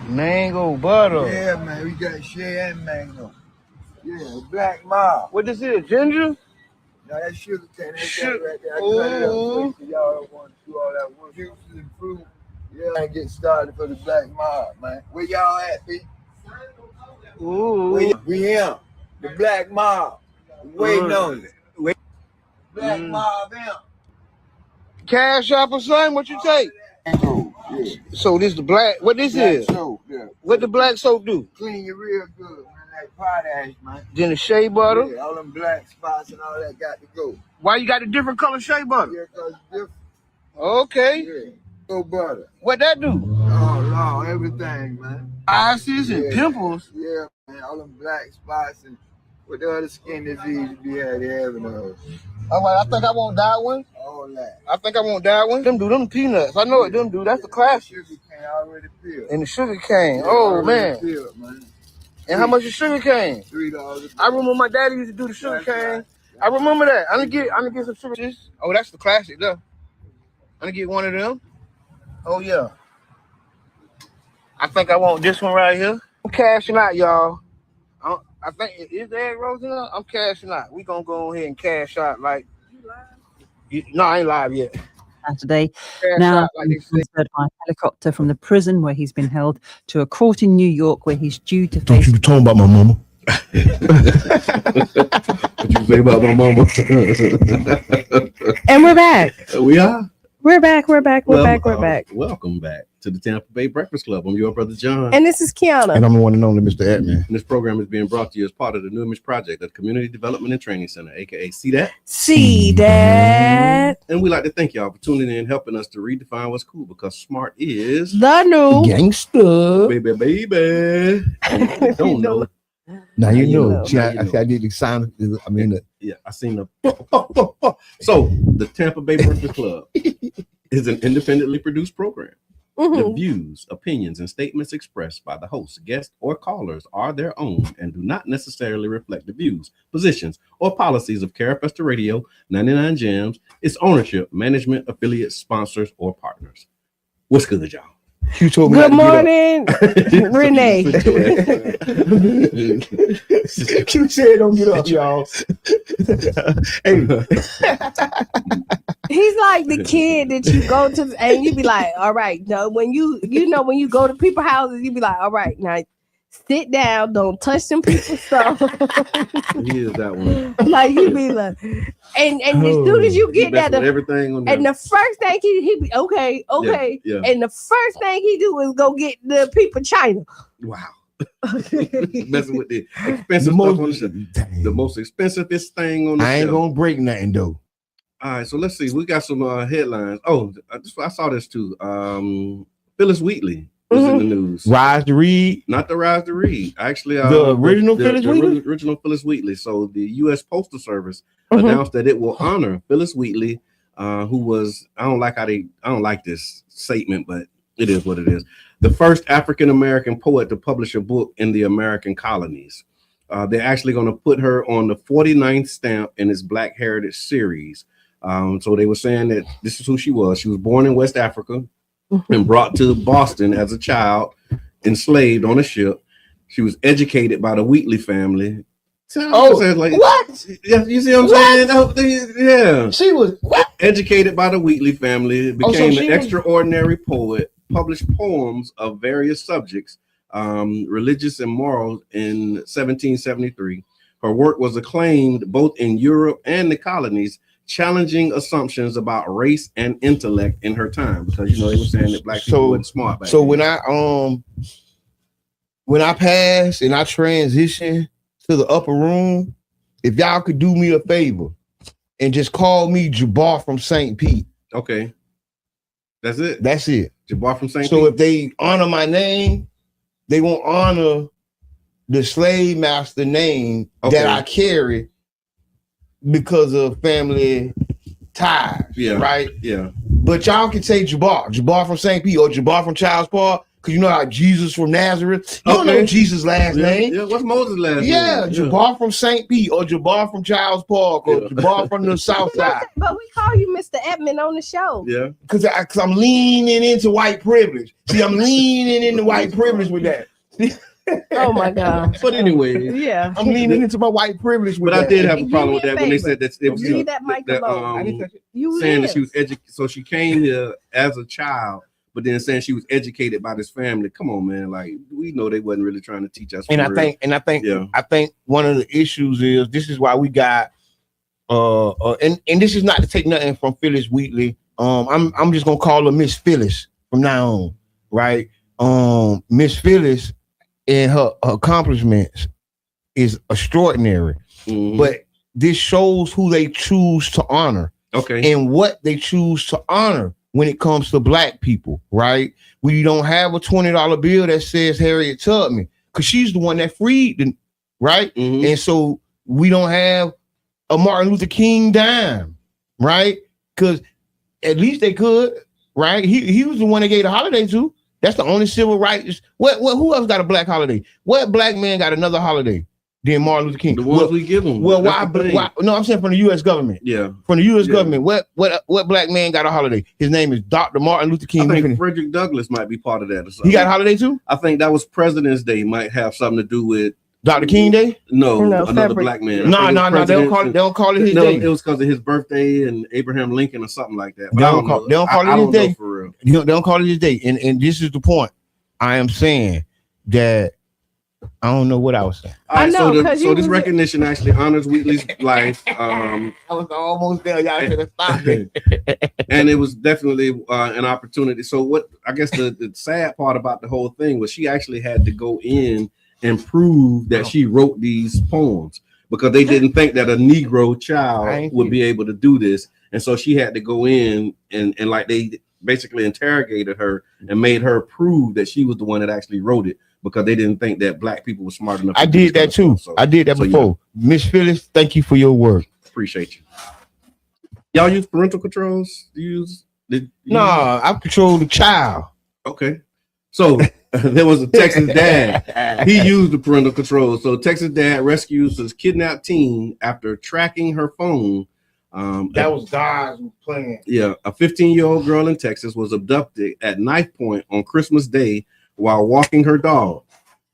Mango butter. Yeah, man, we got shea and mango. Yeah, black mob. What this is? Ginger? No, that's sugar cane. That's Sugar. that right there. I cut it up quick so y'all don't want to do all that work. Juices and fruit. Yeah, and get started for the black mob, man. Where y'all at, B? Ooh. We here. The black mob. Waiting on you. Black mob here. Cash App or something? What you take? Mango, yeah. So this the black. What this Black is? soap, yeah. What the black soap do? Clean you real good, man. Like potash, man. Then the shea butter. Yeah, all them black spots and all that got to go. Why you got a different color shea butter? Yeah, because it's different. Okay. Yeah. Go butter. What that do? Oh, Lord, everything, man. Ices and Yeah. pimples. Yeah, man. All them black spots and what the other skin disease you be having those. All right, I think I want that one. All that. I think I want that one. Them do them peanuts. I know what them do. That's the classic. Sugar cane already peeled. And the sugar cane. Yeah, Oh already man. peeled, man. And how much is sugar cane? $3. I remember my daddy used to do the sugar cane. I remember that. I'm gonna get some sugar. Oh, that's the classic though. I'm gonna get one of them. Oh yeah. I think I want this one right here. I'm cashing out, y'all. I think is the egg rolls in there? I'm cashing out. We gonna go ahead and cash out like. No, I ain't live yet. Saturday. Cash Now, out like they he's say. transferred by helicopter from the prison where he's been held to a court in New York where he's due to Don't face. you be talking about my mama. What you say about my mama? And we're back. We are. We're back. We're back. We're back. We're back. Welcome back to the Tampa Bay Breakfast Club. I'm your brother John. And this is Qiana. And I'm the one and only Mr. Edmond. And this program is being brought to you as part of the New Image Project at Community Development and Training Center, aka See That. See that. And we like to thank y'all for tuning in, helping us to redefine what's cool, because smart is The new. Gangster. baby. Don't know. Now you know. know. See, Now you know. I did the sound. I mean, Yeah, I seen the. So the Tampa Bay Breakfast Club is an independently produced program. The Mhm. views, opinions, and statements expressed by the host, guests, or callers are their own and do not necessarily reflect the views, positions, or policies of Carafesta Radio, 99 Gems, its ownership, management, affiliates, sponsors, or partners. What's good, y'all? you told me. Good not to get up. morning, Renee. You said don't get up, y'all. Hey, He's like the kid that you go to and you be like, all right, no, when you when you go to people's houses, you be like, all right, now sit down, don't touch them people's stuff. He is that one. Like you be like, and as soon as you He get messed that, with everything on and there. the first thing he be okay, Yeah. and the first thing he do is go get the people China. Wow. Messing with the expensive the stuff on the most, show. The most expensivest thing on the I ain't show. gonna break nothing though. All right, so let's see. We got some headlines. Oh, I saw this too. Phyllis Wheatley was in the news. Rise to read. Not the Rise to Read. Actually, The original Phyllis Wheatley? Original Phyllis Wheatley. So the U.S. Postal Service announced that it will honor Phyllis Wheatley, who was, I don't like this statement, but it is what it is. The first African-American poet to publish a book in the American colonies. They're actually going to put her on the 49th stamp in its Black Heritage series. So they were saying that this is who she was. She was born in West Africa and brought to Boston as a child, enslaved on a ship. She was educated by the Wheatley family. What? Yeah, you see what I'm saying? Yeah. She was what? Educated by the Wheatley family, became she an was- extraordinary poet, published poems of various subjects, religious and moral, in 1773. Her work was acclaimed both in Europe and the colonies, challenging assumptions about race and intellect in her time, because they were saying that black people weren't smart back So then. when I pass and I transition to the upper room, if y'all could do me a favor and just call me Jabbar from St. Pete. Okay. That's it. That's it. Jabbar from St. So Pete. if they honor my name, they won't honor the slave master name that I carry because of family ties. Yeah. Right. Yeah. But y'all can say Jabbar from St. Pete or Jabbar from Child's Park. Because you know how Jesus from Nazareth. You don't know Jesus' last name. Yeah, what's Moses' last name? Yeah, Jabbar from St. Pete or Jabbar from Giles Park or Jabbar from the South Side. But we call you Mr. Edmond on the show. Yeah. Because I'm leaning into white privilege. See, I'm leaning into white privilege with that. Oh my God. But anyway, yeah, I'm leaning into my white privilege with that. But I did have a problem with that when they said that it was leave that mic alone. saying that she was educated. So she came here as a child, but then saying she was educated by this family. Come on, man. Like, we know they wasn't really trying to teach us. I think one of the issues is this is why we got and this is not to take nothing from Phyllis Wheatley. I'm just gonna call her Miss Phyllis from now on, right? Miss Phyllis and her accomplishments is extraordinary, but this shows who they choose to honor, and what they choose to honor when it comes to Black people, right? We don't have a $20 bill that says Harriet Tubman because she's the one that freed them, right? And so we don't have a Martin Luther King dime, right? Because at least they could, right? He was the one they gave the holiday to. That's the only civil rights. Who else got a Black holiday? What Black man got another holiday than Martin Luther King? The ones we give them. Well, why? No, I'm saying from the U.S. government. Yeah, from the U.S. government. What Black man got a holiday? His name is Dr. Martin Luther King. I think Frederick Douglass might be part of that or something. He got a holiday too? I think that was President's Day. Might have something to do with Dr. King Day? No, another Black man. No. They don't call it his day. It was because of his birthday and Abraham Lincoln or something like that. But They don't call it his day. For real. They don't call it his day. And this is the point. I am saying that I don't know what I was saying. All right, so this recognition actually honors Wheatley's life. I was almost there. Y'all should have stopped it. And it was definitely an opportunity. So what I guess the sad part about the whole thing was she actually had to go in and prove that she wrote these poems because they didn't think that a Negro child would be able to do this. And so she had to go in and like they basically interrogated her and made her prove that she was the one that actually wrote it because they didn't think that Black people were smart enough. I did that too. I did that before. Miss Phyllis, thank you for your work. Appreciate you. Y'all use parental controls? I control the child. Okay. So there was a Texas dad. He used the parental controls. So Texas dad rescues his kidnapped teen after tracking her phone. That was God's plan. Yeah, a 15-year-old girl in Texas was abducted at knife point on Christmas Day while walking her dog.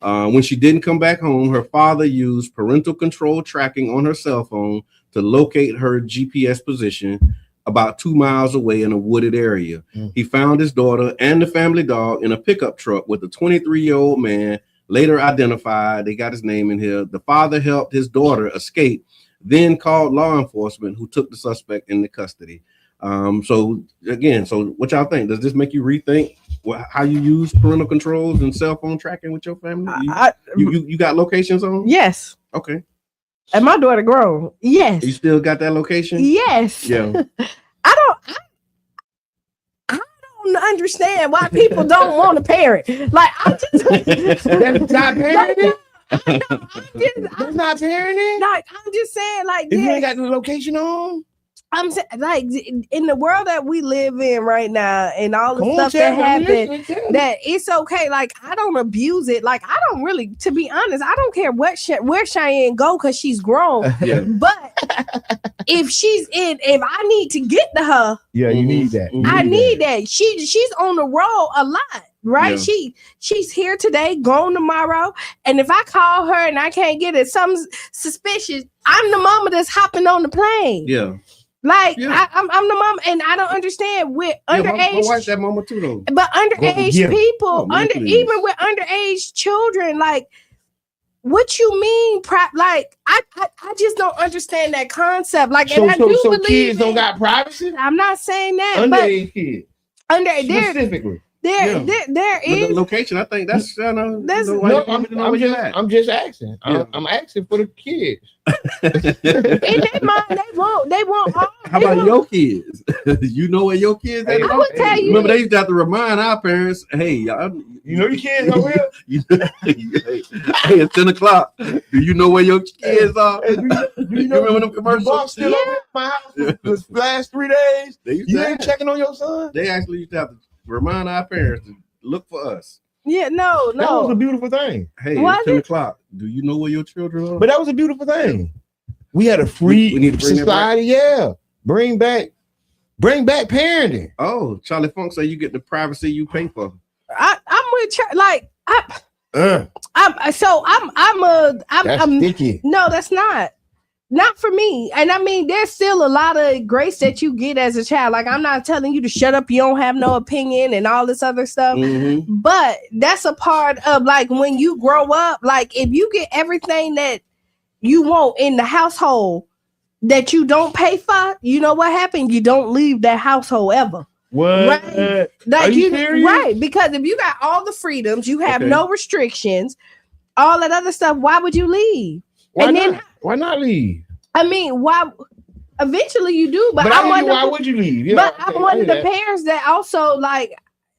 When she didn't come back home, her father used parental control tracking on her cell phone to locate her GPS position about 2 miles away in a wooded area. He found his daughter and the family dog in a pickup truck with a 23-year-old man, later identified. They got his name in here. The father helped his daughter escape, then called law enforcement who took the suspect into custody. So what y'all think? Does this make you rethink how you use parental controls and cell phone tracking with your family? You got locations on? Yes. Okay. And my daughter grown. Yes. You still got that location? Yes. Yeah. I don't understand why people don't want a parent. Like I just that's not parenting. That's not parenting. Like I'm just saying, like if you ain't got the location on. I'm saying, like in the world that we live in right now, and all the stuff that happened, that it's okay. Like I don't abuse it. Like I don't really, to be honest, I don't care where Cheyenne go because she's grown. Yeah. But if I need to get to her, you need that. I need that. She's on the road a lot. Right, yeah. She's here today, gone tomorrow, and if I call her and I can't get it, something suspicious, I'm the mama that's hopping on the plane. Yeah, like I'm the mama, and I don't understand with underage. My wife's that mama too, though. But underage people, even with underage children, like what you mean? Like I just don't understand that concept. Like, and I do believe kids don't got privacy. I'm not saying that, underage kids, specifically. There is the location. I think that's I'm just asking. Yeah. I'm asking for the kids. In their mind, they want all. How about your kids? You know where your kids are? I would tell you. Remember, they used to have to remind our parents, "Hey, y'all, you know your kids are real." Hey, it's 10 o'clock. Do you know where your kids are? Do you know remember them commercials? Still over my house the last 3 days. You ain't checking on your son. They actually used to have to remind our parents to look for us. Yeah, no. That was a beautiful thing. Hey, it's 10 o'clock. Do you know where your children are? But that was a beautiful thing. We had a free we need to bring society. Yeah, bring back parenting. Oh, Charlie Funk said you get the privacy you pay for. I'm with like That's sticky. No, that's not for me. And I mean, there's still a lot of grace that you get as a child. Like, I'm not telling you to shut up, you don't have no opinion and all this other stuff. Mm-hmm. But that's a part of like when you grow up, like if you get everything that you want in the household that you don't pay for, you know what happened? You don't leave that household ever. What? Right? Like, Are you serious? right? Because if you got all the freedoms, you have no restrictions, all that other stuff. Why would you leave? Why not leave? I mean, why? Eventually, you do. But why would you leave? Yeah, but I'm one of the parents that also like.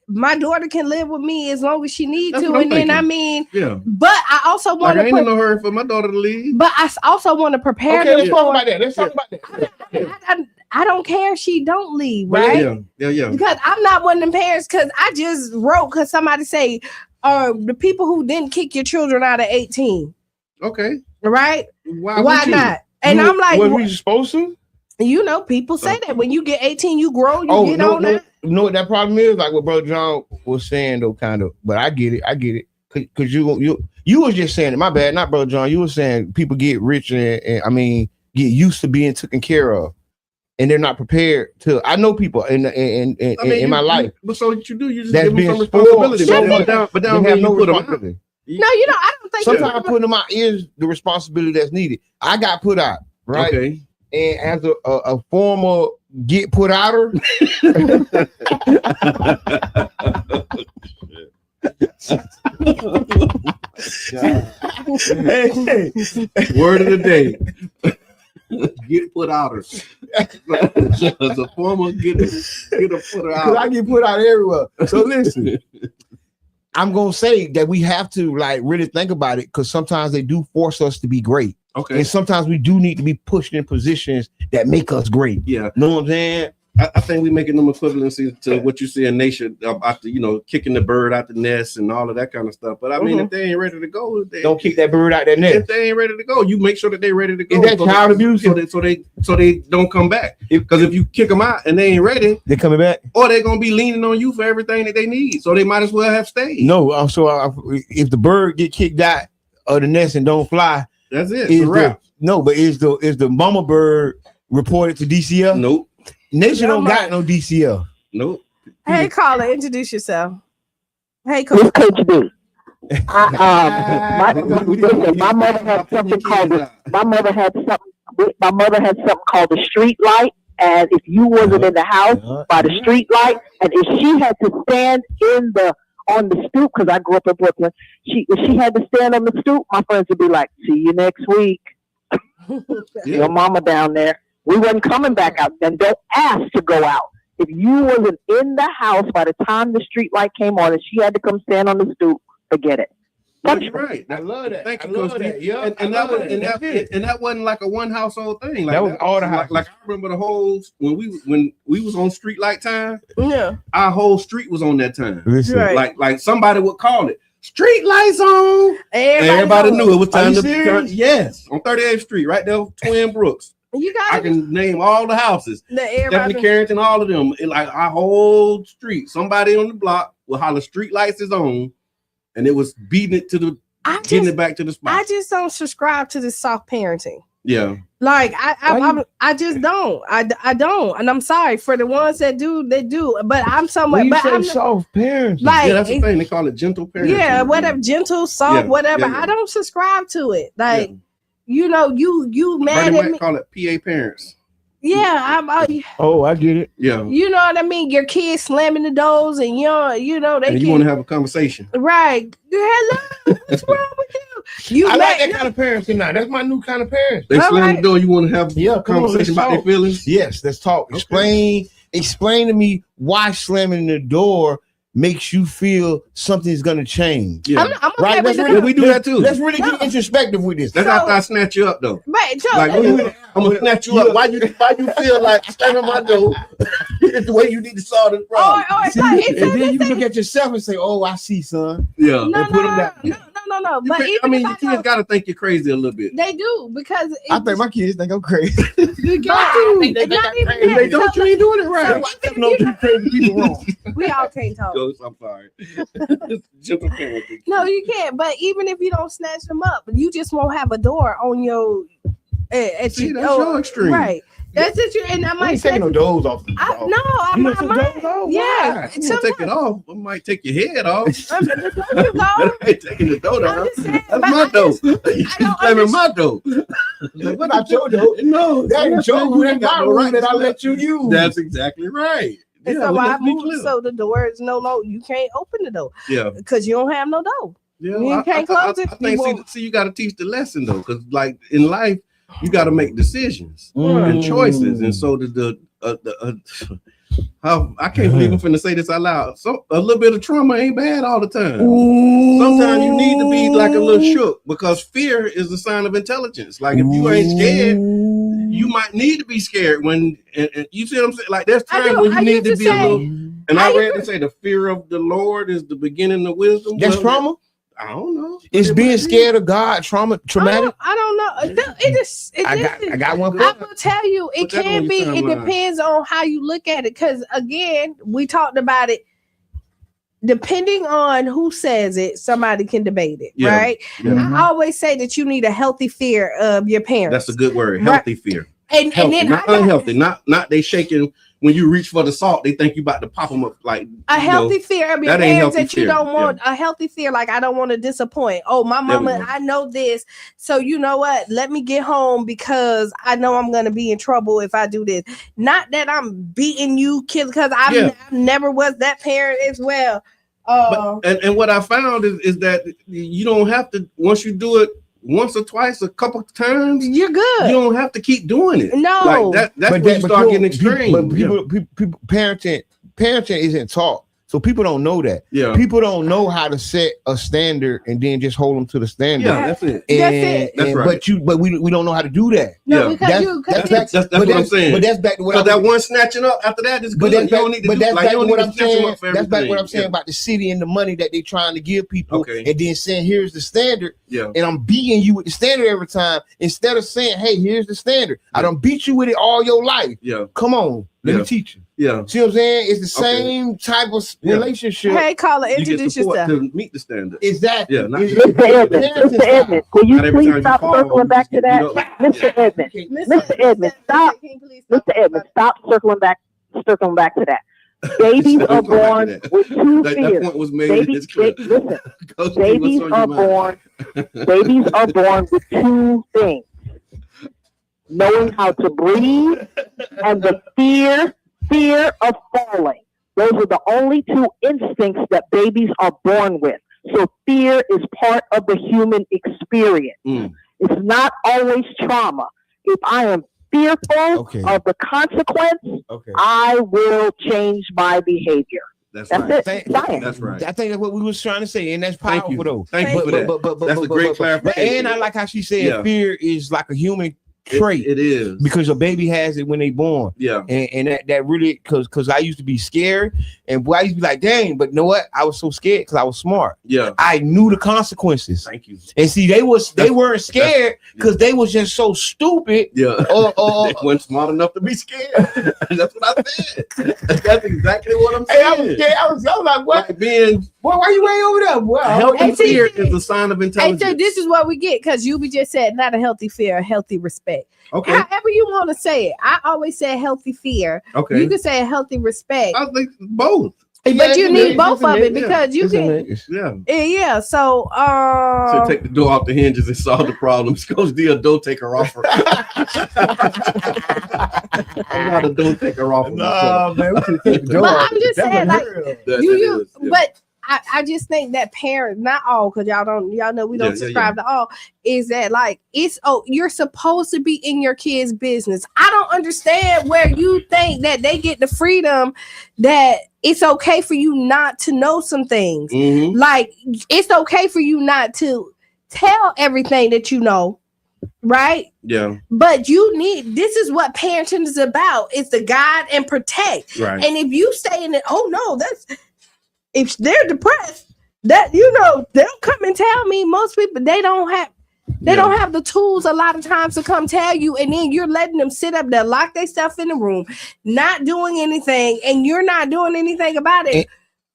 My daughter can live with me as long as she needs to, and then I mean, But I also want to. I ain't in no hurry for my daughter to leave. But I also want to prepare them let's for. talk about that. Let's talk about that. I don't care if she don't leave, right? Yeah. Because I'm not one of them parents. Because I just wrote because somebody say, the people who didn't kick your children out at 18. Okay. Right? Why not? And I'm like, were we supposed to? You know, people say that when you get 18, you grow, you get on that. You know what that problem is? Like what Brother John was saying, though, kind of. But I get it. Because you was just saying it. My bad, not Brother John. You were saying people get rich and I mean get used to being taken care of, and they're not prepared to. I know people in my life. But so what you do? You just give them some responsibility. But down have no responsibility. No, you know, I don't think. Sometimes putting them out is the responsibility that's needed. I got put out, right? Okay. And as a former get put outer, word of the day. Get put outers. As a former get a put out. I get put out everywhere. So listen, I'm gonna say that we have to like really think about it because sometimes they do force us to be great. Okay. And sometimes we do need to be pushed in positions that make us great. Yeah. Know what I'm saying? I think we're making them equivalency to what you see in nation about the, kicking the bird out the nest and all of that kind of stuff. But I mean, if they ain't ready to go, don't kick that bird out that nest. If they ain't ready to go, you make sure that they're ready to go. Is that child abuse? So they don't come back. Because if you kick them out and they ain't ready, they're coming back, or they're gonna be leaning on you for everything that they need. So they might as well have stayed. No, so if the bird get kicked out of the nest and don't fly, that's it. It's a wrap. But is the mama bird reported to DCL? Nope. Nation don't got no DCL. Nope. Hey, caller, introduce yourself. Hey, Coach. Coach B. My mother had something called the street light, and if you wasn't in the house by the street light, and if she had to stand on the stoop, because I grew up in Brooklyn, if she had to stand on the stoop, my friends would be like, "See you next week." Your mama down there. We wasn't coming back out. Then don't ask to go out. If you wasn't in the house by the time the street light came on and she had to come stand on the stoop, forget it. That's right. I love that. Thank you, Coach. Yeah, and that wasn't like a one household thing. Like that was all the houses. Like I remember the whole when we was on street light time. Yeah, our whole street was on that time. Right. Like somebody would call it. Street lights on. Everybody knew it was time to turn. Yes, on 38th Street, right there, Twin Brooks. I can name all the houses. Stephanie Carrington, all of them. Like our whole street. Somebody on the block will holler street lights is on, and it was beating it to the getting it back to the spot. I just don't subscribe to this soft parenting. Yeah. Like I just don't. I don't. And I'm sorry for the ones that do, they do. But I'm somewhere. But I'm soft parenting. Like, yeah, that's the thing. They call it gentle parenting. Yeah, whatever, gentle, soft, whatever. Yeah. I don't subscribe to it. Like, you know, you mad Bernie at might me. Call it PA parents. Yeah, I get it. Yeah, you know what I mean. Your kids slamming the doors, and you know they. And you want to have a conversation, right? Hello, what's wrong with you? I like that kind of parenting now. That's my new kind of parents. They slam the door. You want to have a conversation about their feelings? Yes, let's talk. Okay. Explain to me why slamming the door makes you feel something's gonna change. Yeah, I'm right. We do that too. Let's really get introspective with this. That's after I snatch you up, though. Right, like I'm gonna snatch you up. Why you feel like slamming my door? It's the way you need to solve this problem. Or See, and then you look at yourself and say, "Oh, I see, son." Yeah. no, put 'em down. no. But even I mean, if your kids got to think you're crazy a little bit. they do because I think my kids think I'm crazy. you got to. They It's not even If they that. don't, So, you ain't doing it right. so Why even no if you two crazy people wrong? we all can't talk. Ghost, I'm sorry. Gentle parenting. No, you can't. But even if you don't snatch them up, you just won't have a door on your. See, that's your extreme. Right. That's it. And I I might ain't say taking no doors off. I You know might. some doors off? Yeah. Why? You gonna take it off? I might take your head off. You go. I ain't taking the dough down. I'm just saying, That's but my I just- dough. You don't claiming my dough. Like, what not your dough? No, That ain't your room. That's my no room right that I to let you use. That's exactly right. And Yeah, so I let's be moved clear. so the door is no longer. You can't open the door Yeah. because you don't have no door. Yeah, You can't close it. I think, You won't. see, you got to teach the lesson though, because like in life, you got to make decisions Mm. and choices, and so how I can't believe I'm finna say this out loud. So a little bit of trauma ain't bad all the time. Sometimes you need to be like a little shook because fear is a sign of intelligence. Like if you ain't scared, you might need to be scared when and you see what I'm saying. Like there's I times do. when you I need used to to be a say- little. And I I read to say the fear of the Lord is the beginning of wisdom. That's Well, trauma. I don't know. Is It being might be. scared of God traumatic? I don't know. It just. I got one. I will tell you, it Put that can on be. your It timeline. depends on how you look at it. Because again, we talked about it. Depending on who says it, somebody can debate it, Yeah. right? Yeah. I always say that you need a healthy fear of your parents. That's a good word. Right. Healthy fear. and Healthy, then not I got unhealthy. Not they shaking when you reach for the salt. They think you about to pop them up like a you healthy know, fear of your that ain't parents healthy that you fear. don't want. A healthy fear, like I don't want to disappoint. Oh, my There we mama, go. I know this. So you know what? Let me get home because I know I'm gonna be in trouble if I do this. Not that I'm beating you, kids, because I never was that parent as well. And what I found is that you don't have to once you do it once or twice, a couple times, you're good. You don't have to keep doing it. No, like that's when you start getting extreme. But people parenting isn't taught. So people don't know that. Yeah. People don't know how to set a standard and then just hold them to the standard. Yeah, that's it. That's right. But we don't know how to do that. No, yeah. because that's what I'm saying. But that's back to what that one snatching up after that is good. But That's back to what I'm saying. That's back what I'm saying about the city and the money that they're trying to give people. Okay. And then saying, here's the standard. Yeah. And I'm beating you with the standard every time instead of saying, hey, here's the standard. I don't beat you with it all your life. Yeah. Come on. Let me teach you. Yeah. See what I'm saying? It's the same type of relationship. Hey, caller, introduce yourself. To meet the standard. Exactly. Yeah. Mr. Edmond, will you please stop circling back to that? Mr. Edmond, stop. Mr. Edmond, stop circling back to that. Babies are born with two That fears. point was made. Listen, babies are born with two things. Knowing how to breathe and the fear of falling. Those are the only two instincts that babies are born with. So fear is part of the human experience. It's not always trauma. If I am fearful of the consequence, I will change my behavior. That's right. That's right. I think that's what we was trying to say, and that's powerful though. Thank you for that. That's a great clarification. And I like how she said fear is like a human trait. It is because a baby has it when they born. Yeah, and that really because I used to be scared, and boy, I used to be like, dang, but you know what? I was so scared because I was smart. Yeah, I knew the consequences. Thank you. And see, they weren't scared because they was just so stupid. Yeah, they weren't smart enough to be scared. That's what I said. That's exactly what I'm saying. Hey, I was scared. I was like, what? Like being boy, why you way over there? Boy, healthy fear is a sign of intelligence. Hey, so this is what we get because you just said not a healthy fear, a healthy respect. Okay. However you want to say it. I always say healthy fear. Okay. You can say a healthy respect. I think both. But you need both of it because you can. Yeah. So take the door off the hinges and solve the problems. Coach D, a door taker offer. I'm not a door taker offer. No, man, we should take the door but off. I'm just saying, like you. Yeah. But I just think that parents, not all, because y'all know we don't subscribe to all, is that like you're supposed to be in your kids' business. I don't understand where you think that they get the freedom that it's okay for you not to know some things. Mm-hmm. Like it's okay for you not to tell everything that you know. right? Yeah. But this is what parenting is about. It's to guide and protect. Right. And if you say in it, oh no, if they're depressed, that they'll come and tell me. Most people they don't have the tools a lot of times to come tell you, and then you're letting them sit up there, lock their stuff in the room, not doing anything, and you're not doing anything about it.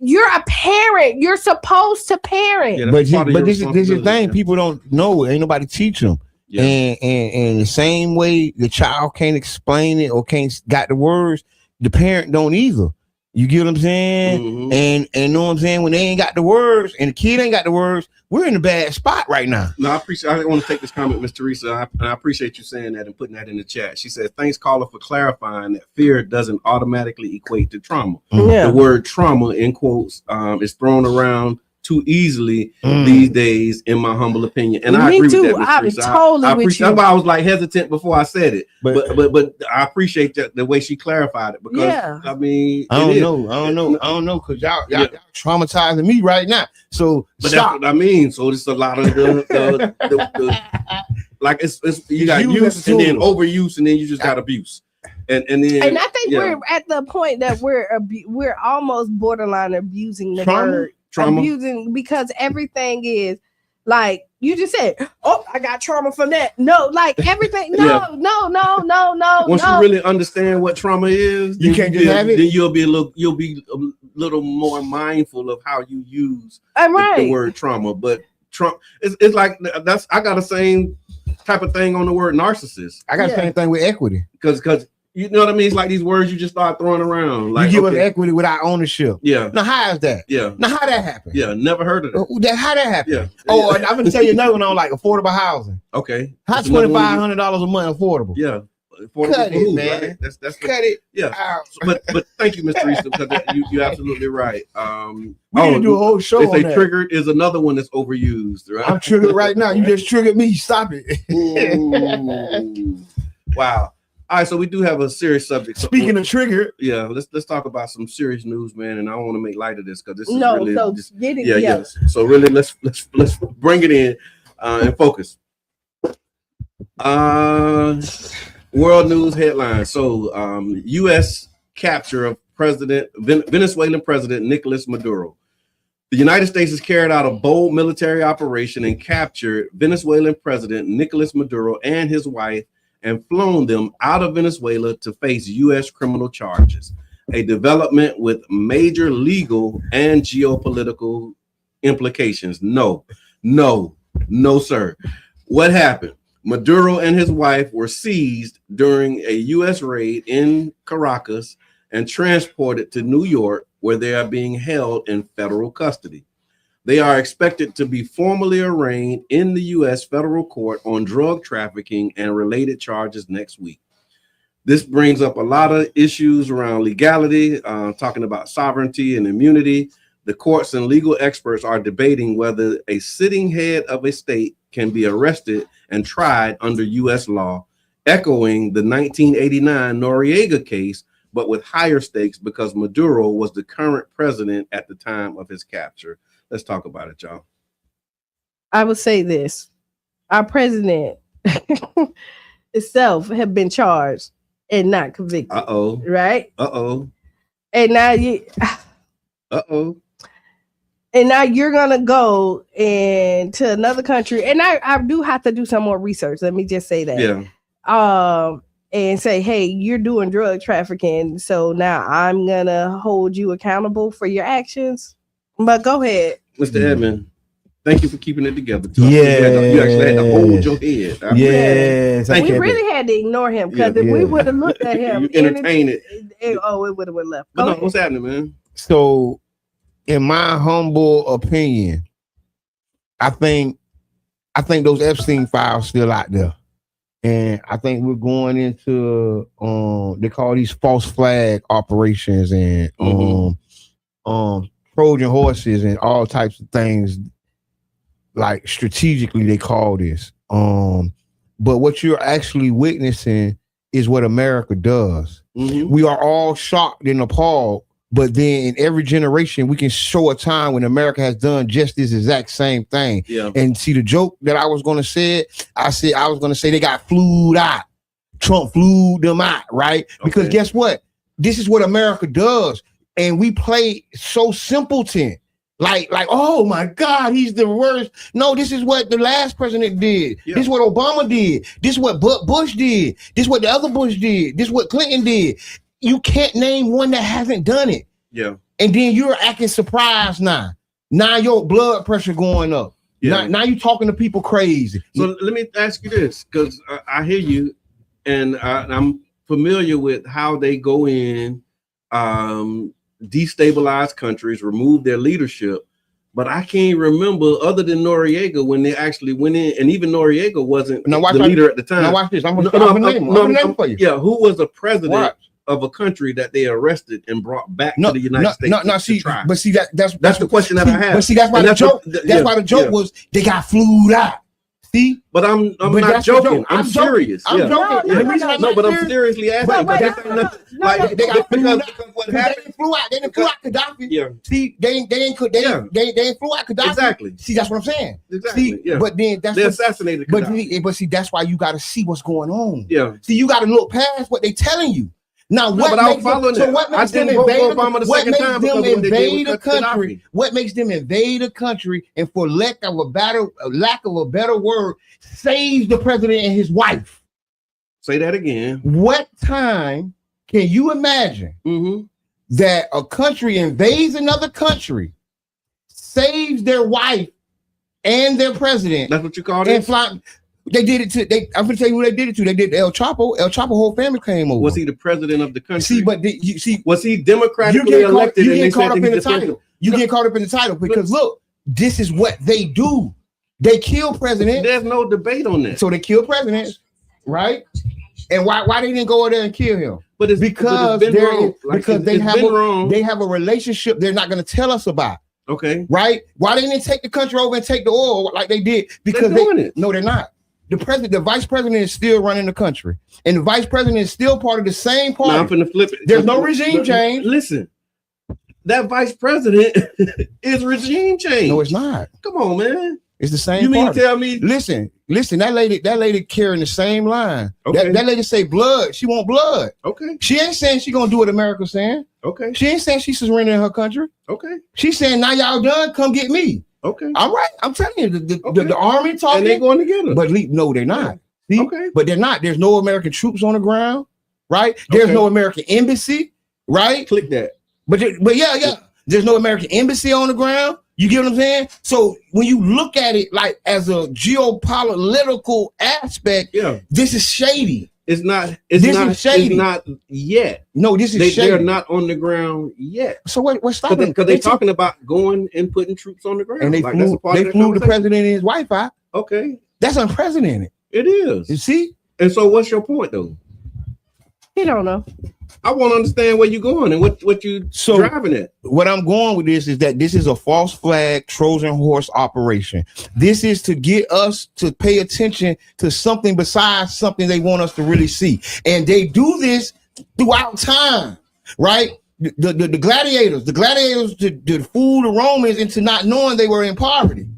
You're a parent. You're supposed to parent. Yeah, but this is the thing. People don't know. Ain't nobody teach them. Yeah. And the same way the child can't explain it or can't got the words, the parent don't either. You get what I'm saying? Mm-hmm. And know what I'm saying? When they ain't got the words and the kid ain't got the words, we're in a bad spot right now. No, I want to take this comment, Miss Teresa, and I appreciate you saying that and putting that in the chat. She said, thanks, caller, for clarifying that fear doesn't automatically equate to trauma. Yeah. The word trauma, in quotes, is thrown around too easily these days, in my humble opinion. And I agree with that, Ms. Teresa. Totally with you. That's why I was like hesitant before I said it. But I appreciate the way she clarified it, because I mean, I don't know, because y'all traumatizing me right now. So that's what I mean. So it's a lot of the like it's you got use and then overuse, and then you just got abuse. And I think we're at the point that we're almost borderline abusing the word. Abusing, because everything is like you just said, oh, I got trauma from that. No, like everything. No. Once you really understand what trauma is, you can't just have it. Then you'll be a little more mindful of how you use the word trauma. But trauma, it's like I got the same type of thing on the word narcissist. I got the same thing with equity, because. You know what I mean? It's like these words you just start throwing around. Like, you give us equity without ownership. Yeah. Now, how is that? Yeah. Now, how that happen? Yeah, never heard of that. How that happen? Yeah. Oh, I'm going to tell you another one on like affordable housing. Okay. How $2,500 a month affordable? Yeah. Cut it, man. Right? That's cut it. Yeah. But thank you, Mr. Teresa, because you're absolutely right. We need to do a whole show on that. Triggered is another one that's overused, right? I'm triggered right now. You just triggered me. Stop it. Wow. All right, so we do have a serious subject. Speaking of trigger, let's talk about some serious news, man. And I don't want to make light of this because this is really yes. So really, let's bring it in and focus. World news headlines. So, U.S. capture of Venezuelan President Nicolas Maduro. The United States has carried out a bold military operation and captured Venezuelan President Nicolas Maduro and his wife, and flown them out of Venezuela to face U.S. criminal charges, a development with major legal and geopolitical implications. No, sir. What happened? Maduro and his wife were seized during a U.S. raid in Caracas and transported to New York, where they are being held in federal custody. They are expected to be formally arraigned in the U.S. federal court on drug trafficking and related charges next week. This brings up a lot of issues around legality, talking about sovereignty and immunity. The courts and legal experts are debating whether a sitting head of a state can be arrested and tried under U.S. law, echoing the 1989 Noriega case, but with higher stakes because Maduro was the current president at the time of his capture. Let's talk about it, y'all. I would say this. Our president itself have been charged and not convicted. Uh-oh. Right? Uh-oh. And now And now you're going to go into another country. And I do have to do some more research. Let me just say that. Yeah. And say, hey, you're doing drug trafficking. So now I'm going to hold you accountable for your actions. But go ahead. Mr. Edmond, thank you for keeping it together. Yeah. You actually had to hold your head. Yes. We really had to ignore him because if we would have looked at him, you entertain it. It would have been left. But what's happening, man? So, in my humble opinion, I think those Epstein files still out there. And I think we're going into they call these false flag operations and Trojan horses and all types of things, like strategically they call this. But what you're actually witnessing is what America does. We are all shocked and appalled But then in every generation, we can show a time when America has done just this exact same thing. Yeah. And see the joke that I was going to say, I was going to say they got flued out. Trump flew them out, right? Because guess what? This is what America does. And we play so simpleton. Like, oh my God, he's the worst. No, this is what the last president did. Yeah. This is what Obama did. This is what Bush did. This is what the other Bush did. This is what Clinton did. You can't name one that hasn't done it. Yeah. And then you're acting surprised now. Now your blood pressure going up. Yeah. Now you talking to people crazy. So let me ask you this, because I hear you, and I'm familiar with how they go in, destabilize countries, remove their leadership, but I can't remember other than Noriega when they actually went in, and even Noriega wasn't the leader at the time. Now watch this. I'm gonna name for you. Yeah, who was the president of a country that they arrested and brought back to the United States? But see that's the question that I have. But see, that's why the joke. That's why the joke was they got flued out. See, but I'm not joking. I'm serious. I'm joking. No, but I'm seriously asking. Like they got flued out. What happened? They flew out. They didn't flew out Gaddafi. Yeah. See, they ain't flew out Gaddafi. Exactly. See, that's what I'm saying. Exactly. See, but then they assassinated Gaddafi. But see, that's why you got to see what's going on. Yeah. See, you got to look past what they telling you. Now, what makes them invade a country? What makes them invade a country? And for lack of a better word, saves the president and his wife. Say that again. What time can you imagine that a country invades another country, saves their wife and their president? That's what you call it. They did it to. I'm gonna tell you who they did it to. They did El Chapo. El Chapo whole family came over. Was he the president of the country? See, but was he democratically elected? You get caught up in the title. You get caught up in the title because look, this is what they do. They kill presidents. There's no debate on that. So they kill presidents, right? And why they didn't go over there and kill him? But it's because they have a relationship they're not going to tell us about. Okay, right? Why they didn't take the country over and take the oil like they did? Because no, they're not. The vice president is still running the country, and the vice president is still part of the same party. Now I'm finna flip it. There's no regime change. Listen, that vice president is regime change. No, it's not. Come on, man. It's the same. You mean party. to tell me? Listen. That lady carrying the same line. Okay. That lady say blood. She want blood. Okay. She ain't saying she gonna do what America's saying. Okay. She ain't saying she's surrendering her country. Okay. She's saying now y'all done. Come get me. Okay. All right. I'm telling you, the army talking. And they're going together. But no, they're not. See? Okay. But they're not. There's no American troops on the ground, right? There's no American embassy, right? Click that. But yeah. There's no American embassy on the ground. You get what I'm saying? So when you look at it like as a geopolitical aspect, this is shady. It's not yet. No, this is shady. They're not on the ground yet. So what's stopping? Because they're talking about going and putting troops on the ground. And they flew the president and his wife out. Okay. That's unprecedented. It is. You see? And so what's your point though? He don't know. I want to understand where you're going and what you driving at. What I'm going with this is that this is a false flag Trojan horse operation. This is to get us to pay attention to something besides something they want us to really see. And they do this throughout time, right? The gladiators to fool the Romans into not knowing they were in poverty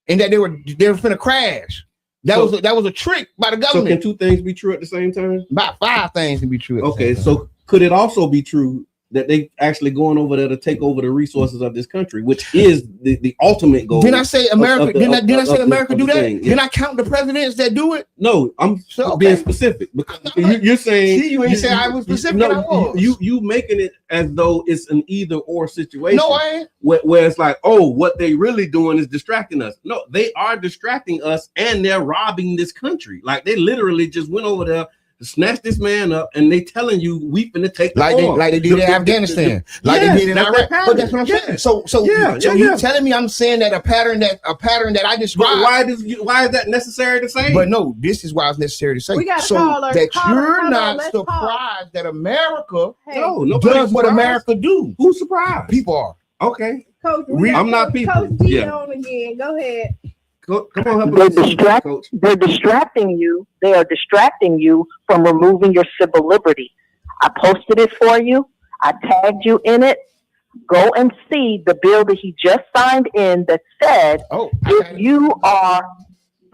and that they were finna crash. That was a trick by the government. So can two things be true at the same time? About 5 things can be true. Okay, so could it also be true that they actually going over there to take over the resources of this country, which is the ultimate goal? Didn't I say America? Didn't I say America do that? Didn't I count the presidents that do it? No, I'm being specific. Because you're saying you ain't say I was specific. No, I was. You making it as though it's an either or situation. No, I ain't. Where it's like, oh, what they really doing is distracting us. No, they are distracting us, and they're robbing this country. Like they literally just went over there to snatch this man up, and they telling you we finna take the oil. Like they did in Afghanistan, they did in Iraq. But that's what I'm saying. So you telling me I'm saying that a pattern that I described. Why is that necessary to say? But no, this is why it's necessary to say. We got so that you're not surprised that America does what America do. Who's surprised? People are. Okay. Coach, I'm not people. Coach D on again. Go ahead. Come on, help they're distracting you. They are distracting you from removing your civil liberty. I posted it for you. I tagged you in it. Go and see the bill that he just signed in that said, if you are,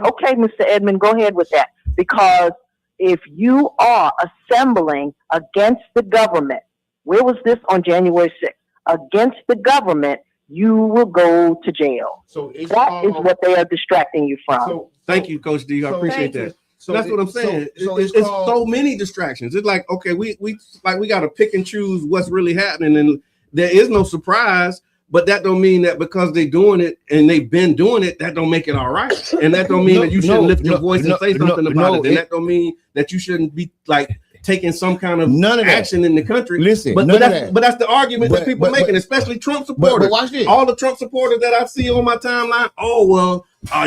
okay, Mr. Edmond, go ahead with that. Because if you are assembling against the government, where was this on January 6th? Against the government, you will go to jail. So that is what they are distracting you from. So thank you, Coach D. I appreciate that. So that's what I'm saying. It's so many distractions. It's like, okay, we got to pick and choose what's really happening, and there is no surprise. But that don't mean that because they're doing it and they've been doing it, that don't make it all right. And that don't mean that you shouldn't lift your voice and say something about it. And that don't mean that you shouldn't be like taking some kind of action in the country. Listen, but that's the argument that people are making, especially Trump supporters. But watch this. All the Trump supporters that I see on my timeline,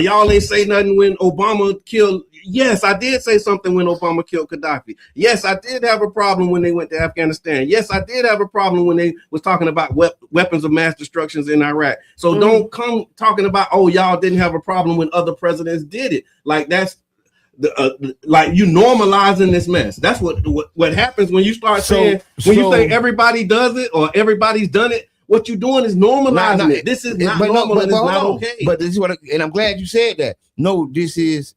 y'all ain't say nothing when Obama killed. Yes, I did say something when Obama killed Gaddafi. Yes, I did have a problem when they went to Afghanistan. Yes, I did have a problem when they was talking about weapons of mass destruction in Iraq. So don't come talking about, y'all didn't have a problem when other presidents did it. Like that's like you normalizing this mess. That's what happens when you start saying, you say everybody does it or everybody's done it. What you're doing is normalizing it. This is not normal and it's not okay. But this is and I'm glad you said that. No, this is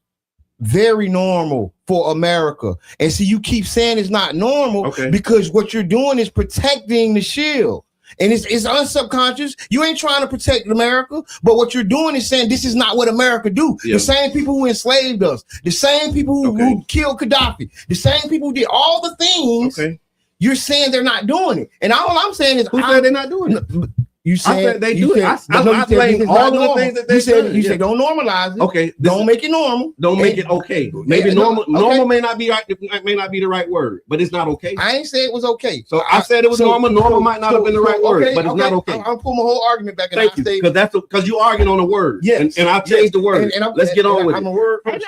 very normal for America. And see, you keep saying it's not normal because what you're doing is protecting the shield. And it's unsubconscious. You ain't trying to protect America, but what you're doing is saying this is not what America do. The same people who enslaved us, the same people who killed Gaddafi, the same people who did all the things. You're saying they're not doing it. And all I'm saying is, who said they're not doing it? You said I said they do it. I blame all of the things that they said. You said don't normalize it. Okay, don't make it normal. Don't make it okay. Maybe normal may not be right. It may not be the right word, but it's not okay. I ain't say it was okay. So I said it was normal. Normal might not have been the right word, but it's not okay. I'll pull my whole argument back. Thank you, because you arguing on a word. Yes, and I changed the word. Let's get on with it. I'm a word person.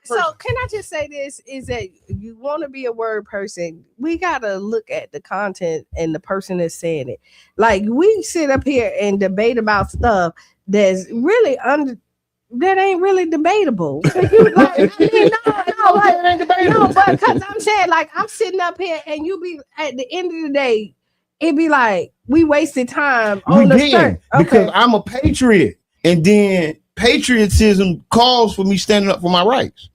So can I just say this? Is that you want to be a word person? We gotta look at the content and the person that's saying it. Like we sit up here and debate about stuff that's really that ain't really debatable. So you like, no, but because I'm saying, like, I'm sitting up here and you be at the end of the day, it be like we wasted time on the skirt. Because I'm a patriot, and then patriotism calls for me standing up for my rights.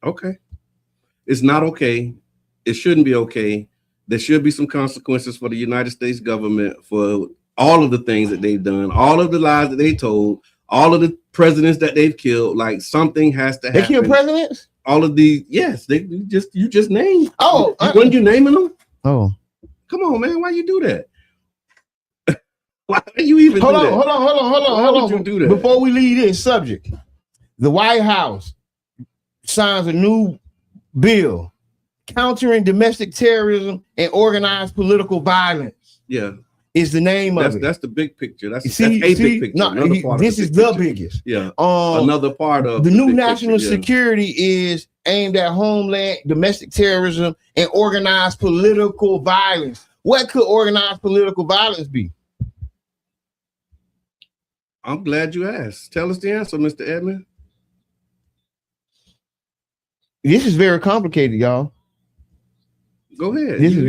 Okay, it's not okay. It shouldn't be okay. There should be some consequences for the United States government for all of the things that they've done, all of the lies that they told, all of the presidents that they've killed. Like something has to happen. They killed presidents? All of the you just named. Weren't you naming them? Oh, come on, man! Why you do that? Why are you even? Hold on. Why would you do that? Before we leave this subject, the White House signs a new bill countering domestic terrorism and organized political violence. Yeah, is the name of it. That's the big picture. That's a big picture. No, this is the biggest. Yeah, another part of the new national security is aimed at homeland, domestic terrorism, and organized political violence. What could organized political violence be? I'm glad you asked. Tell us the answer, Mr. Edmond. This is very complicated, y'all. Go ahead. This is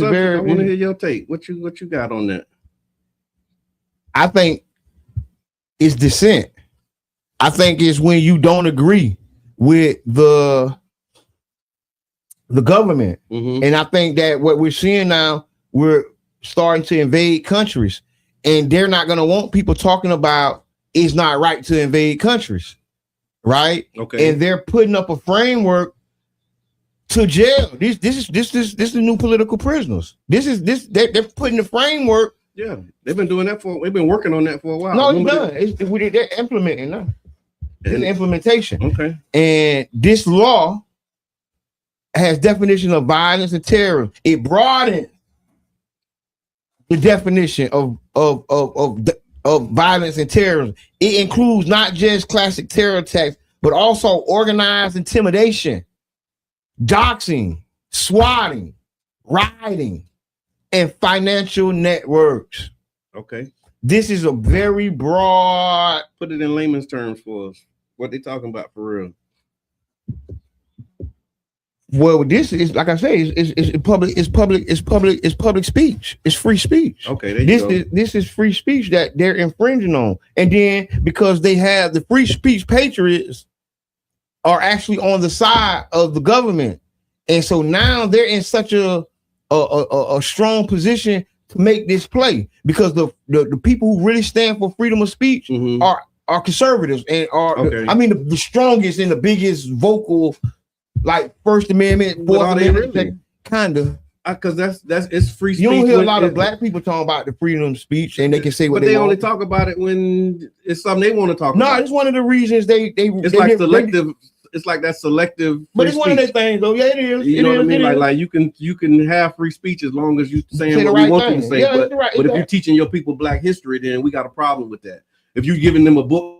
very. I want to hear your take. What you got on that? I think it's dissent. I think it's when you don't agree with the government, and I think that what we're seeing now, we're starting to invade countries, and they're not going to want people talking about it's not right to invade countries, right? Okay, and they're putting up a framework to jail. This is the new political prisoners. They're putting the framework. Yeah, they've been doing that we've been working on that for a while. No, it's done. They're implementing now. It's implementation. Okay. And this law has definition of violence and terrorism. It broadens the definition of violence and terrorism. It includes not just classic terror attacks, but also organized intimidation, doxing, swatting, rioting, and financial networks. Okay. This is a very broad. Put it in layman's terms for us. What they talking about for real? Well, this is like I say, it's public speech. It's free speech. Okay, there you go. This is free speech that they're infringing on, and then because they have the free speech patriots are actually on the side of the government, and so now they're in such a strong position to make this play because the people who really stand for freedom of speech are conservatives and are the strongest and the biggest vocal. Like First Amendment, Fourth Amendment, really? Kind of, because that's it's free speech. You don't hear a lot of black people talking about the freedom of speech, and they can say what they want. Only talk about it when it's something they want to talk about. No, it's one of the reasons they. It's like selective. It's like that selective. But it's one of their things, though. Yeah, it is. You know what I mean? Like you can have free speech as long as you saying what we want you to say. Yeah, but if you're teaching your people Black history, then we got a problem with that. If you're giving them a book.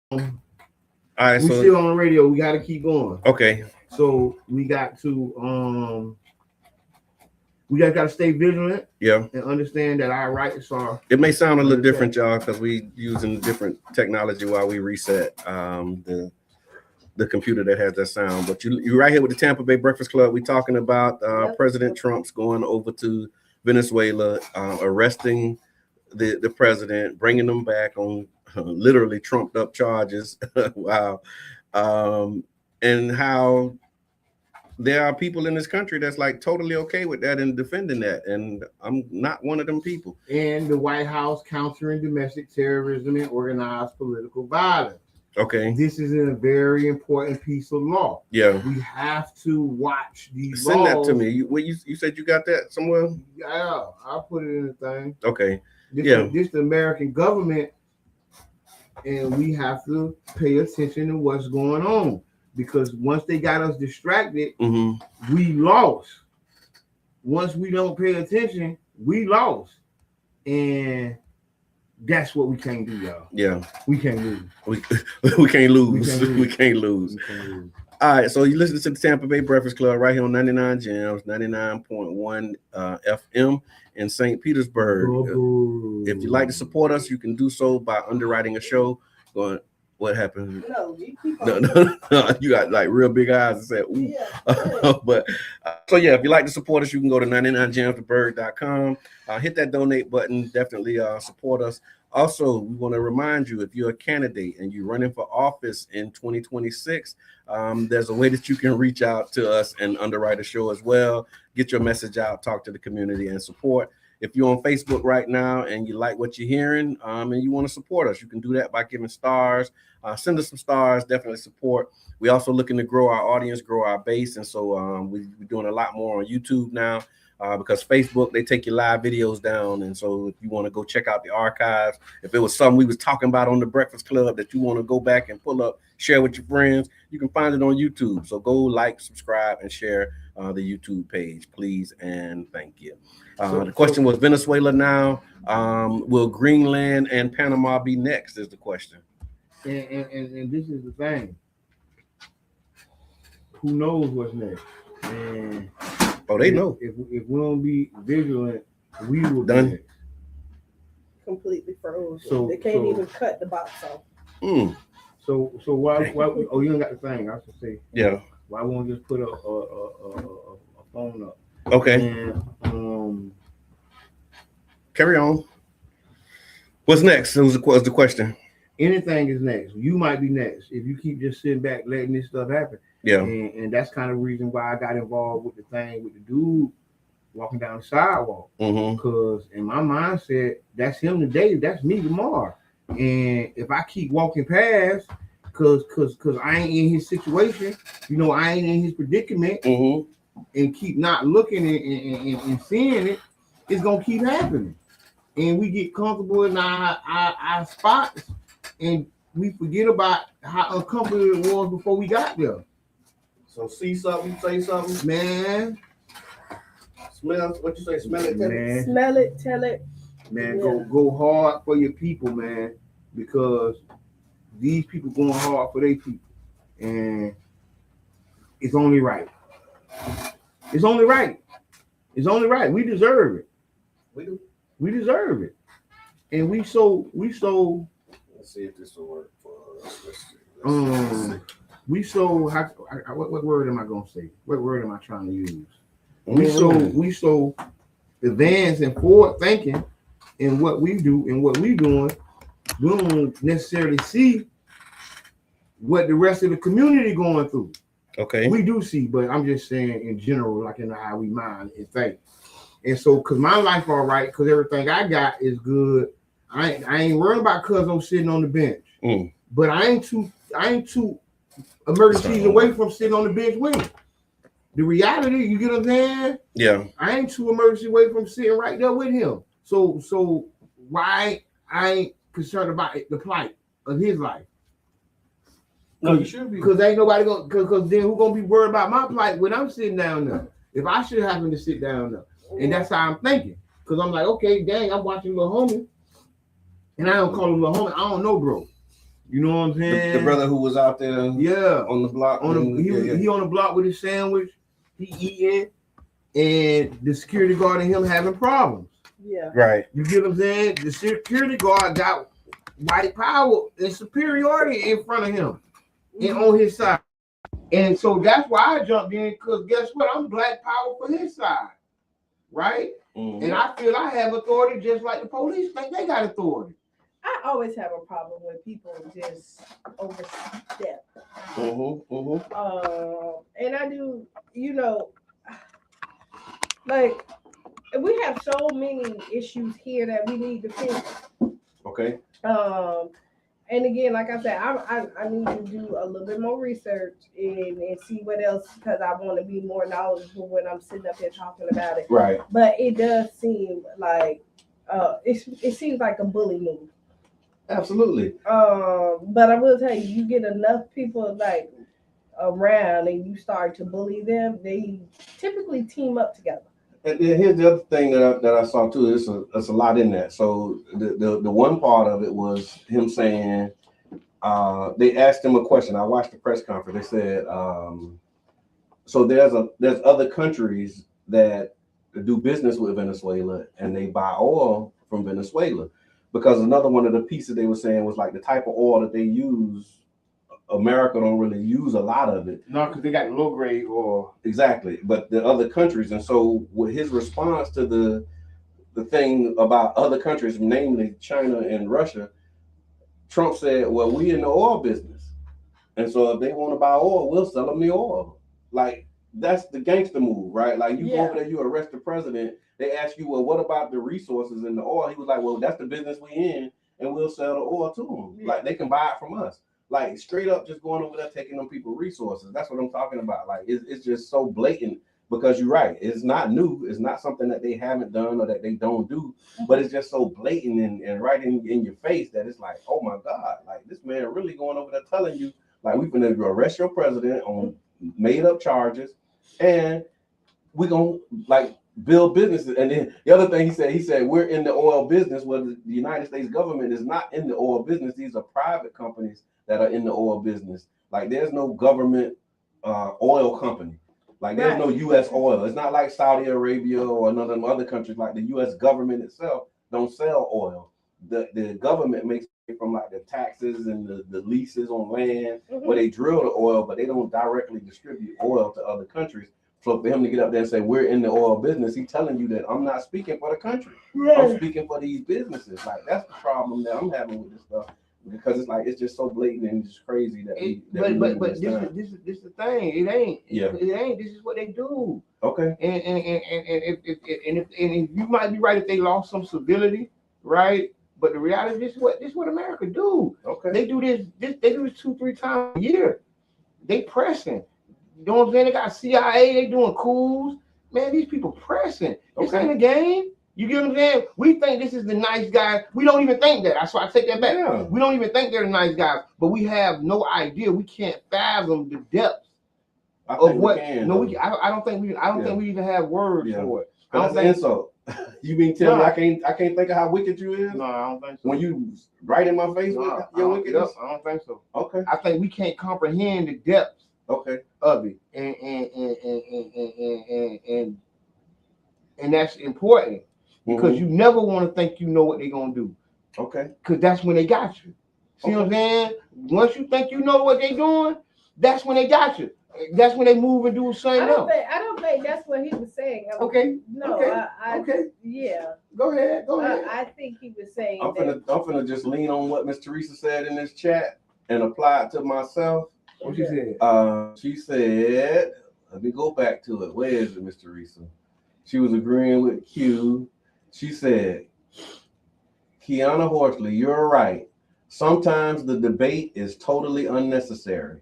All right, we still on the radio. We got to keep going. Okay. So we got to got to stay vigilant. Yeah. And understand that our rights are. It may sound a little different, y'all, because we using different technology while we reset the computer that has that sound. But you're right here with the Tampa Bay Breakfast Club. We talking about President Trump's going over to Venezuela, arresting the president, bringing them back on literally trumped up charges. Wow. And how there are people in this country that's like totally okay with that and defending that. And I'm not one of them people. And the White House countering domestic terrorism and organized political violence. Okay. This is a very important piece of law. Yeah. We have to watch these Send laws. that to me. You said you got that somewhere? Yeah, I'll put it in the thing. Okay. This the American government, and we have to pay attention to what's going on. Because once they got us distracted, we lost. Once we don't pay attention, we lost. And that's what we can't do, y'all. Yeah. We can't lose. We can't lose. We can't lose. All right, so you listen to the Tampa Bay Breakfast Club right here on 99 Gems, 99.1 FM in St. Petersburg. If you'd like to support us, you can do so by underwriting a show. What happened? No, you got like real big eyes and said, ooh. But so yeah, if you like to support us, you can go to 99gemsthebird.com. Hit that donate button. Definitely support us. Also, we want to remind you, if you're a candidate and you're running for office in 2026, there's a way that you can reach out to us and underwrite a show as well. Get your message out, talk to the community, and support. If you're on Facebook right now and you like what you're hearing and you want to support us, you can do that by giving stars. Send us some stars, definitely support. We're also looking to grow our audience, grow our base. And so we're doing a lot more on YouTube now. because Facebook, they take your live videos down. And so if you want to go check out the archives, if it was something we was talking about on the Breakfast Club that you want to go back and pull up, share with your friends, you can find it on YouTube. So go like, subscribe, and share the YouTube page, please, and thank you. The question was Venezuela now. Will Greenland and Panama be next is the question. And this is the thing. Who knows what's next? And they know. If we don't be vigilant, we will be done. Next. Completely frozen. They can't even cut the box off. So why oh, you don't got the thing. I was to say. Yeah. Why won't just put a phone up? Okay. And, carry on. What's next? Was the question. Anything is next. You might be next if you keep just sitting back letting this stuff happen. Yeah. And that's kind of the reason why I got involved with the thing with the dude walking down the sidewalk. Because in my mindset, that's him today, that's me tomorrow. And if I keep walking past, cause I ain't in his situation, I ain't in his predicament, and keep not looking and seeing it, it's gonna keep happening. And we get comfortable in our spots, and we forget about how uncomfortable it was before we got there. So see something, say something, man. Smell what you say. Smell it, tell it. Smell it, tell it. Man, go hard for your people, man, because these people going hard for their people, and it's only right. It's only right. It's only right. We deserve it. We do. We deserve it, and we so. Let's see if this will work for us. Let's see. We so. What word am I gonna say? What word am I trying to use? We so advanced and forward thinking in what we do and what we doing. We don't necessarily see what the rest of the community going through. Okay. We do see, but I'm just saying in general, like in how we mind and think. And so, cause my life all right, cause everything I got is good. I ain't worried about cuz I'm sitting on the bench. But I ain't two emergencies away from sitting on the bench with him. The reality, you get what I'm saying? Yeah. I ain't two emergencies away from sitting right there with him. So why I ain't concerned about the plight of his life? No, you should be. Because ain't nobody gonna, because then who gonna be worried about my plight when I'm sitting down there? If I should happen to sit down there. And that's how I'm thinking. Because I'm like, okay, dang, I'm watching little homie. And I don't call him little homie. I don't know, bro. You know what I'm saying? The brother who was out there on the block. He on the block with his sandwich. He eating. And the security guard and him having problems. Yeah. Right. You get what I'm saying? The security guard got white power and superiority in front of him and on his side. And so that's why I jumped in, because guess what? I'm black power for his side. Right? And I feel I have authority just like the police think they got authority. I always have a problem when people just overstep. And I do, like we have so many issues here that we need to fix. Okay. And again, like I said, I need to do a little bit more research and see what else, because I want to be more knowledgeable when I'm sitting up here talking about it. Right. But it does seem like it seems like a bully move. Absolutely. But I will tell you, you get enough people like around and you start to bully them, they typically team up together. And here's the other thing that I saw too. There's a lot in that. So the one part of it was him saying, they asked him a question. I watched the press conference. They said, so there's other countries that do business with Venezuela and they buy oil from Venezuela, because another one of the pieces they were saying was like the type of oil that they use, America don't really use a lot of it. No, because they got low grade oil. Exactly. But the other countries, and so with his response to the thing about other countries, namely China and Russia, Trump said, well, we in the oil business. And so if they want to buy oil, we'll sell them the oil. Like, that's the gangster move, right? Like, you go over there, you arrest the president, they ask you, well, what about the resources in the oil? He was like, well, that's the business we in, and we'll sell the oil to them. Like, they can buy it from us. Like, straight up just going over there, taking them people resources. That's what I'm talking about. Like, it's just so blatant because you're right. It's not new. It's not something that they haven't done or that they don't do, but it's just so blatant and right in your face that it's like, oh my God, like this man really going over there telling you, like, we're going to arrest your president on made up charges, and we're going to like build businesses. And then the other thing he said, we're in the oil business. Well, the United States government is not in the oil business. These are private companies that are in the oil business. Like, there's no government oil company. Like, there's no U.S. oil. It's not like Saudi Arabia or none of them other countries. Like, the U.S. government itself don't sell oil. The government makes it from like the taxes and the leases on land where they drill the oil, but they don't directly distribute oil to other countries. So for him to get up there and say, we're in the oil business, he's telling you that I'm not speaking for the country. I'm speaking for these businesses. Like, that's the problem that I'm having with this stuff. Because it's like, it's just so blatant and just crazy that but this is the thing. It ain't. It ain't. This is what they do. Okay. And if you might be right if they lost some civility, right? But the reality is this is what America do. Okay. They do this 2-3 times a year. They pressing. You know what I'm saying? They got CIA, they doing coups. Man, these people pressing. This ain't a game. You get what I'm saying? We think this is the nice guy. We don't even think that. That's why I take that back. Yeah. We don't even think they're the nice guys, but we have no idea. We can't fathom the depth of what. I don't think we even have words for it. That's an insult. You mean tell me I can't think of how wicked you is? No, I don't think so. When you right in my face with your wickedness? I don't think so. Okay. I think we can't comprehend the depths of it. And that's important. Because you never want to think you know what they're going to do. Okay. Because that's when they got you. See what I'm saying? Once you think you know what they're doing, that's when they got you. That's when they move and do something else. I don't think that's what he was saying. No. Yeah. Go ahead. I think he was saying I'm finna just lean on what Miss Teresa said in this chat and apply it to myself. What she said? She said, let me go back to it. Where is it, Miss Teresa? She was agreeing with Q. She said, Qiana Horsley, you're right. Sometimes the debate is totally unnecessary.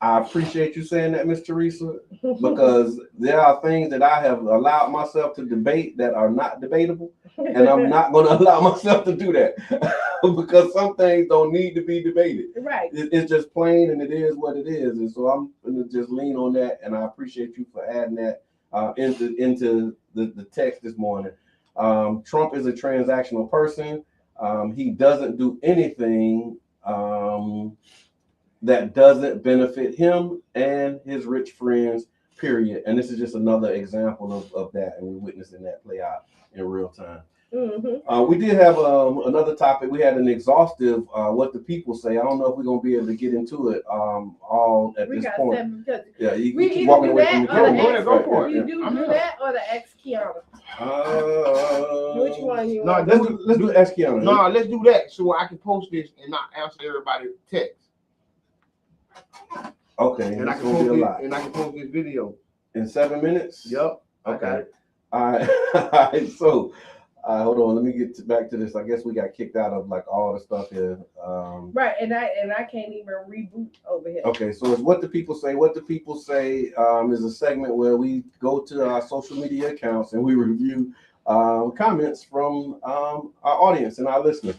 I appreciate you saying that, Miss Teresa, because there are things that I have allowed myself to debate that are not debatable, and I'm not going to allow myself to do that because some things don't need to be debated. Right. It's just plain, and it is what it is. And so I'm going to just lean on that, and I appreciate you for adding that into the text this morning. Trump is a transactional person. He doesn't do anything that doesn't benefit him and his rich friends, period. And this is just another example of that, and we're witnessing that play out in real time. We did have another topic. We had an exhaustive what the people say. I don't know if we're going to be able to get into it all at this point. Yeah, you keep walking away from the camera. Go for it. You do that or the ex Qiana? Which one you want? Let's do ex Qiana. No, let's do that so I can post this and not answer everybody's text. Okay, and I can post this video in 7 minutes. Yep. Okay. All right. So, hold on. Let me get back to this. I guess we got kicked out of like all the stuff here. Right, and I can't even reboot over here. Okay, so it's What the People Say. What the People Say is a segment where we go to our social media accounts and we review comments from our audience and our listeners.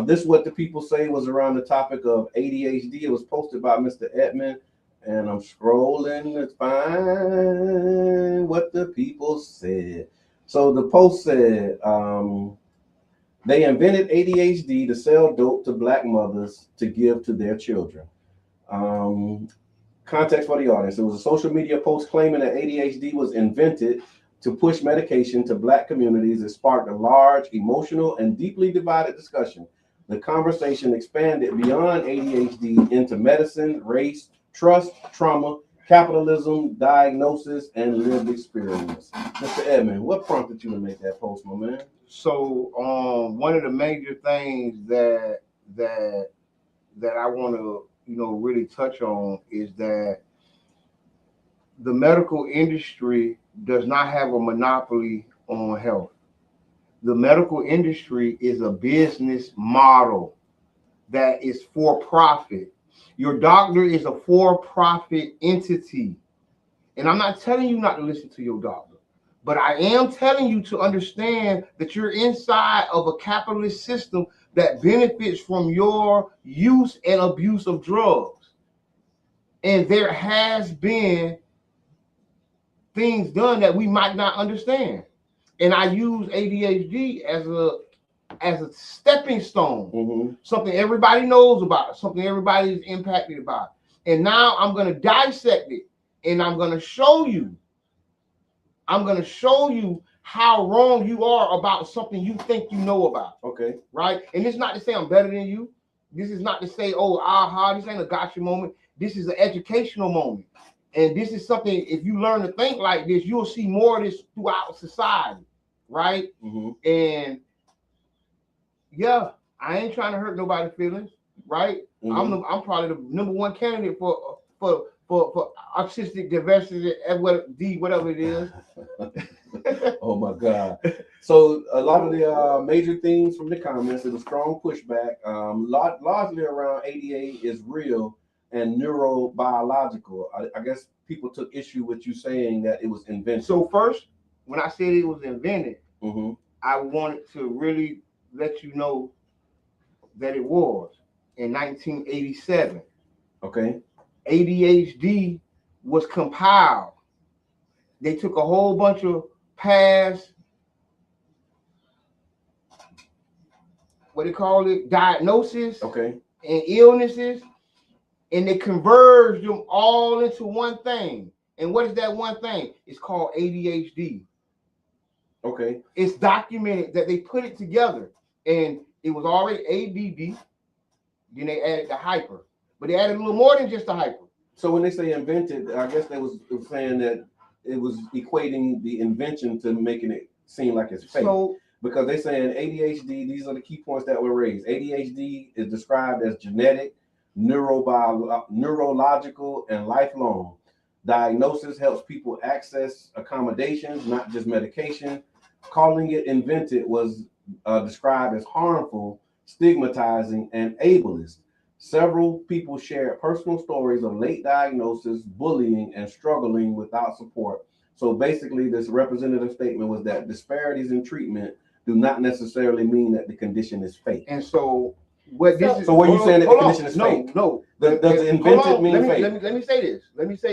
This What the People Say was around the topic of ADHD. It was posted by Mr. Edmond, and I'm scrolling to find what the people said. So the post said, they invented ADHD to sell dope to Black mothers to give to their children. Context for the audience. It was a social media post claiming that ADHD was invented to push medication to Black communities. It sparked a large, emotional, and deeply divided discussion. The conversation expanded beyond ADHD into medicine, race, trust, trauma, capitalism, diagnosis, and lived experience. Mr. Edmond, what prompted you to make that post, my man? So, one of the major things that I want to, really touch on is that the medical industry does not have a monopoly on health. The medical industry is a business model that is for profit. Your doctor is a for-profit entity, And I'm not telling you not to listen to your doctor, but I am telling you to understand that you're inside of a capitalist system that benefits from your use and abuse of drugs. And there has been things done that we might not understand. And I use ADHD as a stepping stone, something everybody knows about, something everybody is impacted by. And now I'm going to dissect it, and I'm going to show you how wrong you are about something you think you know about. Okay. Right? And it's not to say I'm better than you. This is not to say, oh, aha, this ain't a gotcha moment. This is an educational moment. And this is something, if you learn to think like this, you'll see more of this throughout society. Right? And yeah, I ain't trying to hurt nobody's feelings. Right? I'm probably the #1 candidate for artistic diversity and whatever it is. Oh my God. So a lot of the major things from the comments, it was strong pushback. Largely around ADA is real and neurobiological. I guess people took issue with you saying that it was invented. So first, when I said it was invented, I wanted to really let you know that it was in 1987. Okay. ADHD was compiled. They took a whole bunch of past, diagnosis, and illnesses, and they converged them all into one thing. And what is that one thing? It's called ADHD. Okay. It's documented that they put it together, and it was already ADD. Then they added the hyper, but they added a little more than just the hyper. So when they say invented, I guess they was saying that it was equating the invention to making it seem like it's fake. So, because they're saying ADHD, these are the key points that were raised. ADHD is described as genetic, neurological, and lifelong. Diagnosis helps people access accommodations, not just medication. Calling it invented was described as harmful, stigmatizing, and ableist. Several people shared personal stories of late diagnosis, bullying, and struggling without support. So basically, this representative statement was that disparities in treatment do not necessarily mean that the condition is fake. And so, what this is? So, what are you saying that the condition is fake? No. Does invented mean fake? Let me say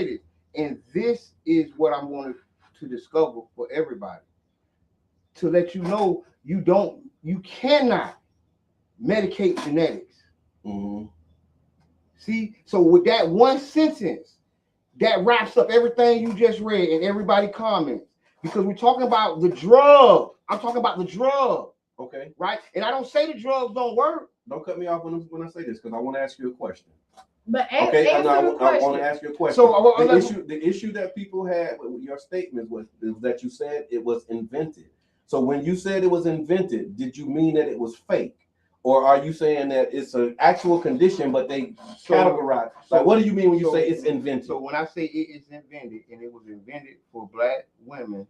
this. And this is what I wanted to discover for everybody, to let you know you cannot medicate genetics. See, so with that one sentence, that wraps up everything you just read and everybody comments, because we're talking about the drug. I'm talking about the drug. Okay. Right? And I don't say the drugs don't work. Don't cut me off when I say this, because I want to ask you a question. But I want to ask you a question. So the issue that people had with your statement was that you said it was invented. So when you said it was invented, did you mean that it was fake? Or are you saying that it's an actual condition, but they categorize? Like, what do you mean when you say it's invented? So when I say it is invented, and it was invented for Black women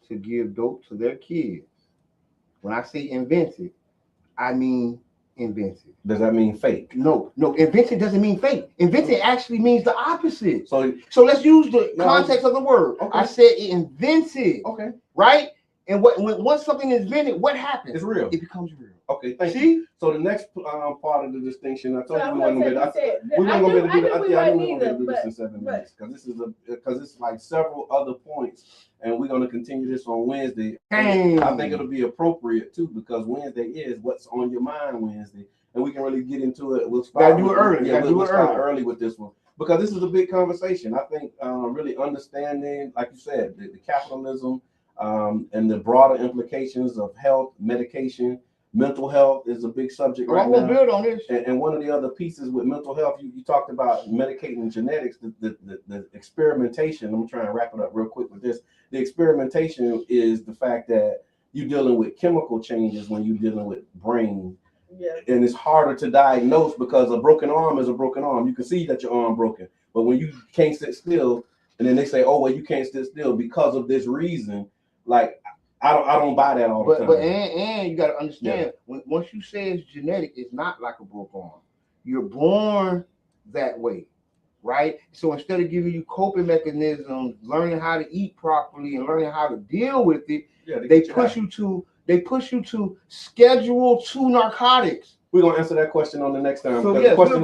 to give dope to their kids, when I say invented, I mean invented. Does that mean fake? No. Invented doesn't mean fake. Invented actually means the opposite. So let's use the context of the word. Okay. I said it invented. Okay. Right? And once something is invented, what happens? It's real. It becomes real. Okay, thank you. So the next part of the distinction, I told you we weren't going to be able to do this in 7 minutes, because it's like several other points, and we're going to continue this on Wednesday. I think it'll be appropriate too, because Wednesday is What's on Your Mind Wednesday, and we can really get into it. We'll start early. Yeah, we'll start early with this one, because this is a big conversation. I think really understanding, like you said, the capitalism and the broader implications of health, medication. Mental health is a big subject right now. I'm gonna build on this. And one of the other pieces with mental health, you talked about medicating genetics, the experimentation. I'm trying to wrap it up real quick with this. The experimentation is the fact that you're dealing with chemical changes when you're dealing with brain. Yeah. And it's harder to diagnose because a broken arm is a broken arm. You can see that your arm broken. But when you can't sit still, and then they say, oh, well, you can't sit still because of this reason, like, I don't buy that all the time. But you got to understand, once you say it's genetic, it's not like a broken arm. You're born that way. right? So instead of giving you coping mechanisms, learning how to eat properly and learning how to deal with it, they push you to schedule 2 narcotics. We're gonna answer that question on the next time. So Yes, the question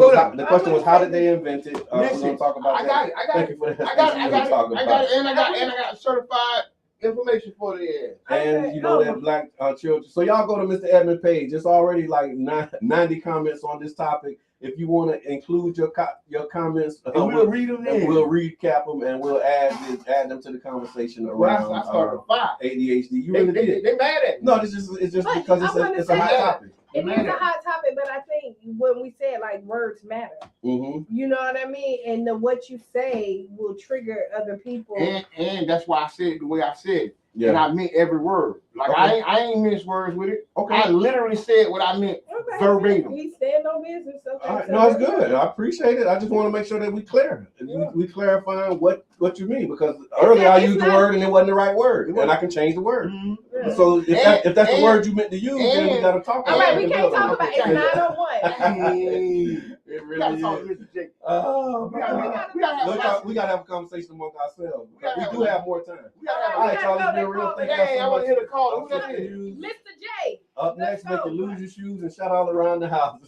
was how did they it? invent it? We're gonna talk about that. Thank you for that. I got certified information for the and you know that black children. So y'all go to Mr. Edmond page. It's already like 90 comments on this topic. If you want to include your comments, we'll read them in. We'll recap them and we'll add them to the conversation around I started 5. ADHD. You really did. They mad at me. No, it's just because it's a hot topic. It is a hot topic, but I think when we said like words matter, you know what I mean, and what you say will trigger other people. And that's why I said it the way I said it. Yeah. And I meant every word. Like I ain't miss words with it. Okay. I literally said what I meant verbatim. We stand on business. Okay. All right. No, it's good. I appreciate it. I just want to make sure that we clear. We clarifying what you mean, because earlier I used the word and it wasn't the right word, and I can change the word. So if that's the word you meant to use, then we gotta talk about it. All right, we can't talk about it. It's 901. It really is. Oh, we gotta have a conversation among ourselves. We do have more time. All right, y'all, it's been real. Thank you so much. Hit a call. Mr. J. Up next, make you lose your shoes and shout all around the house.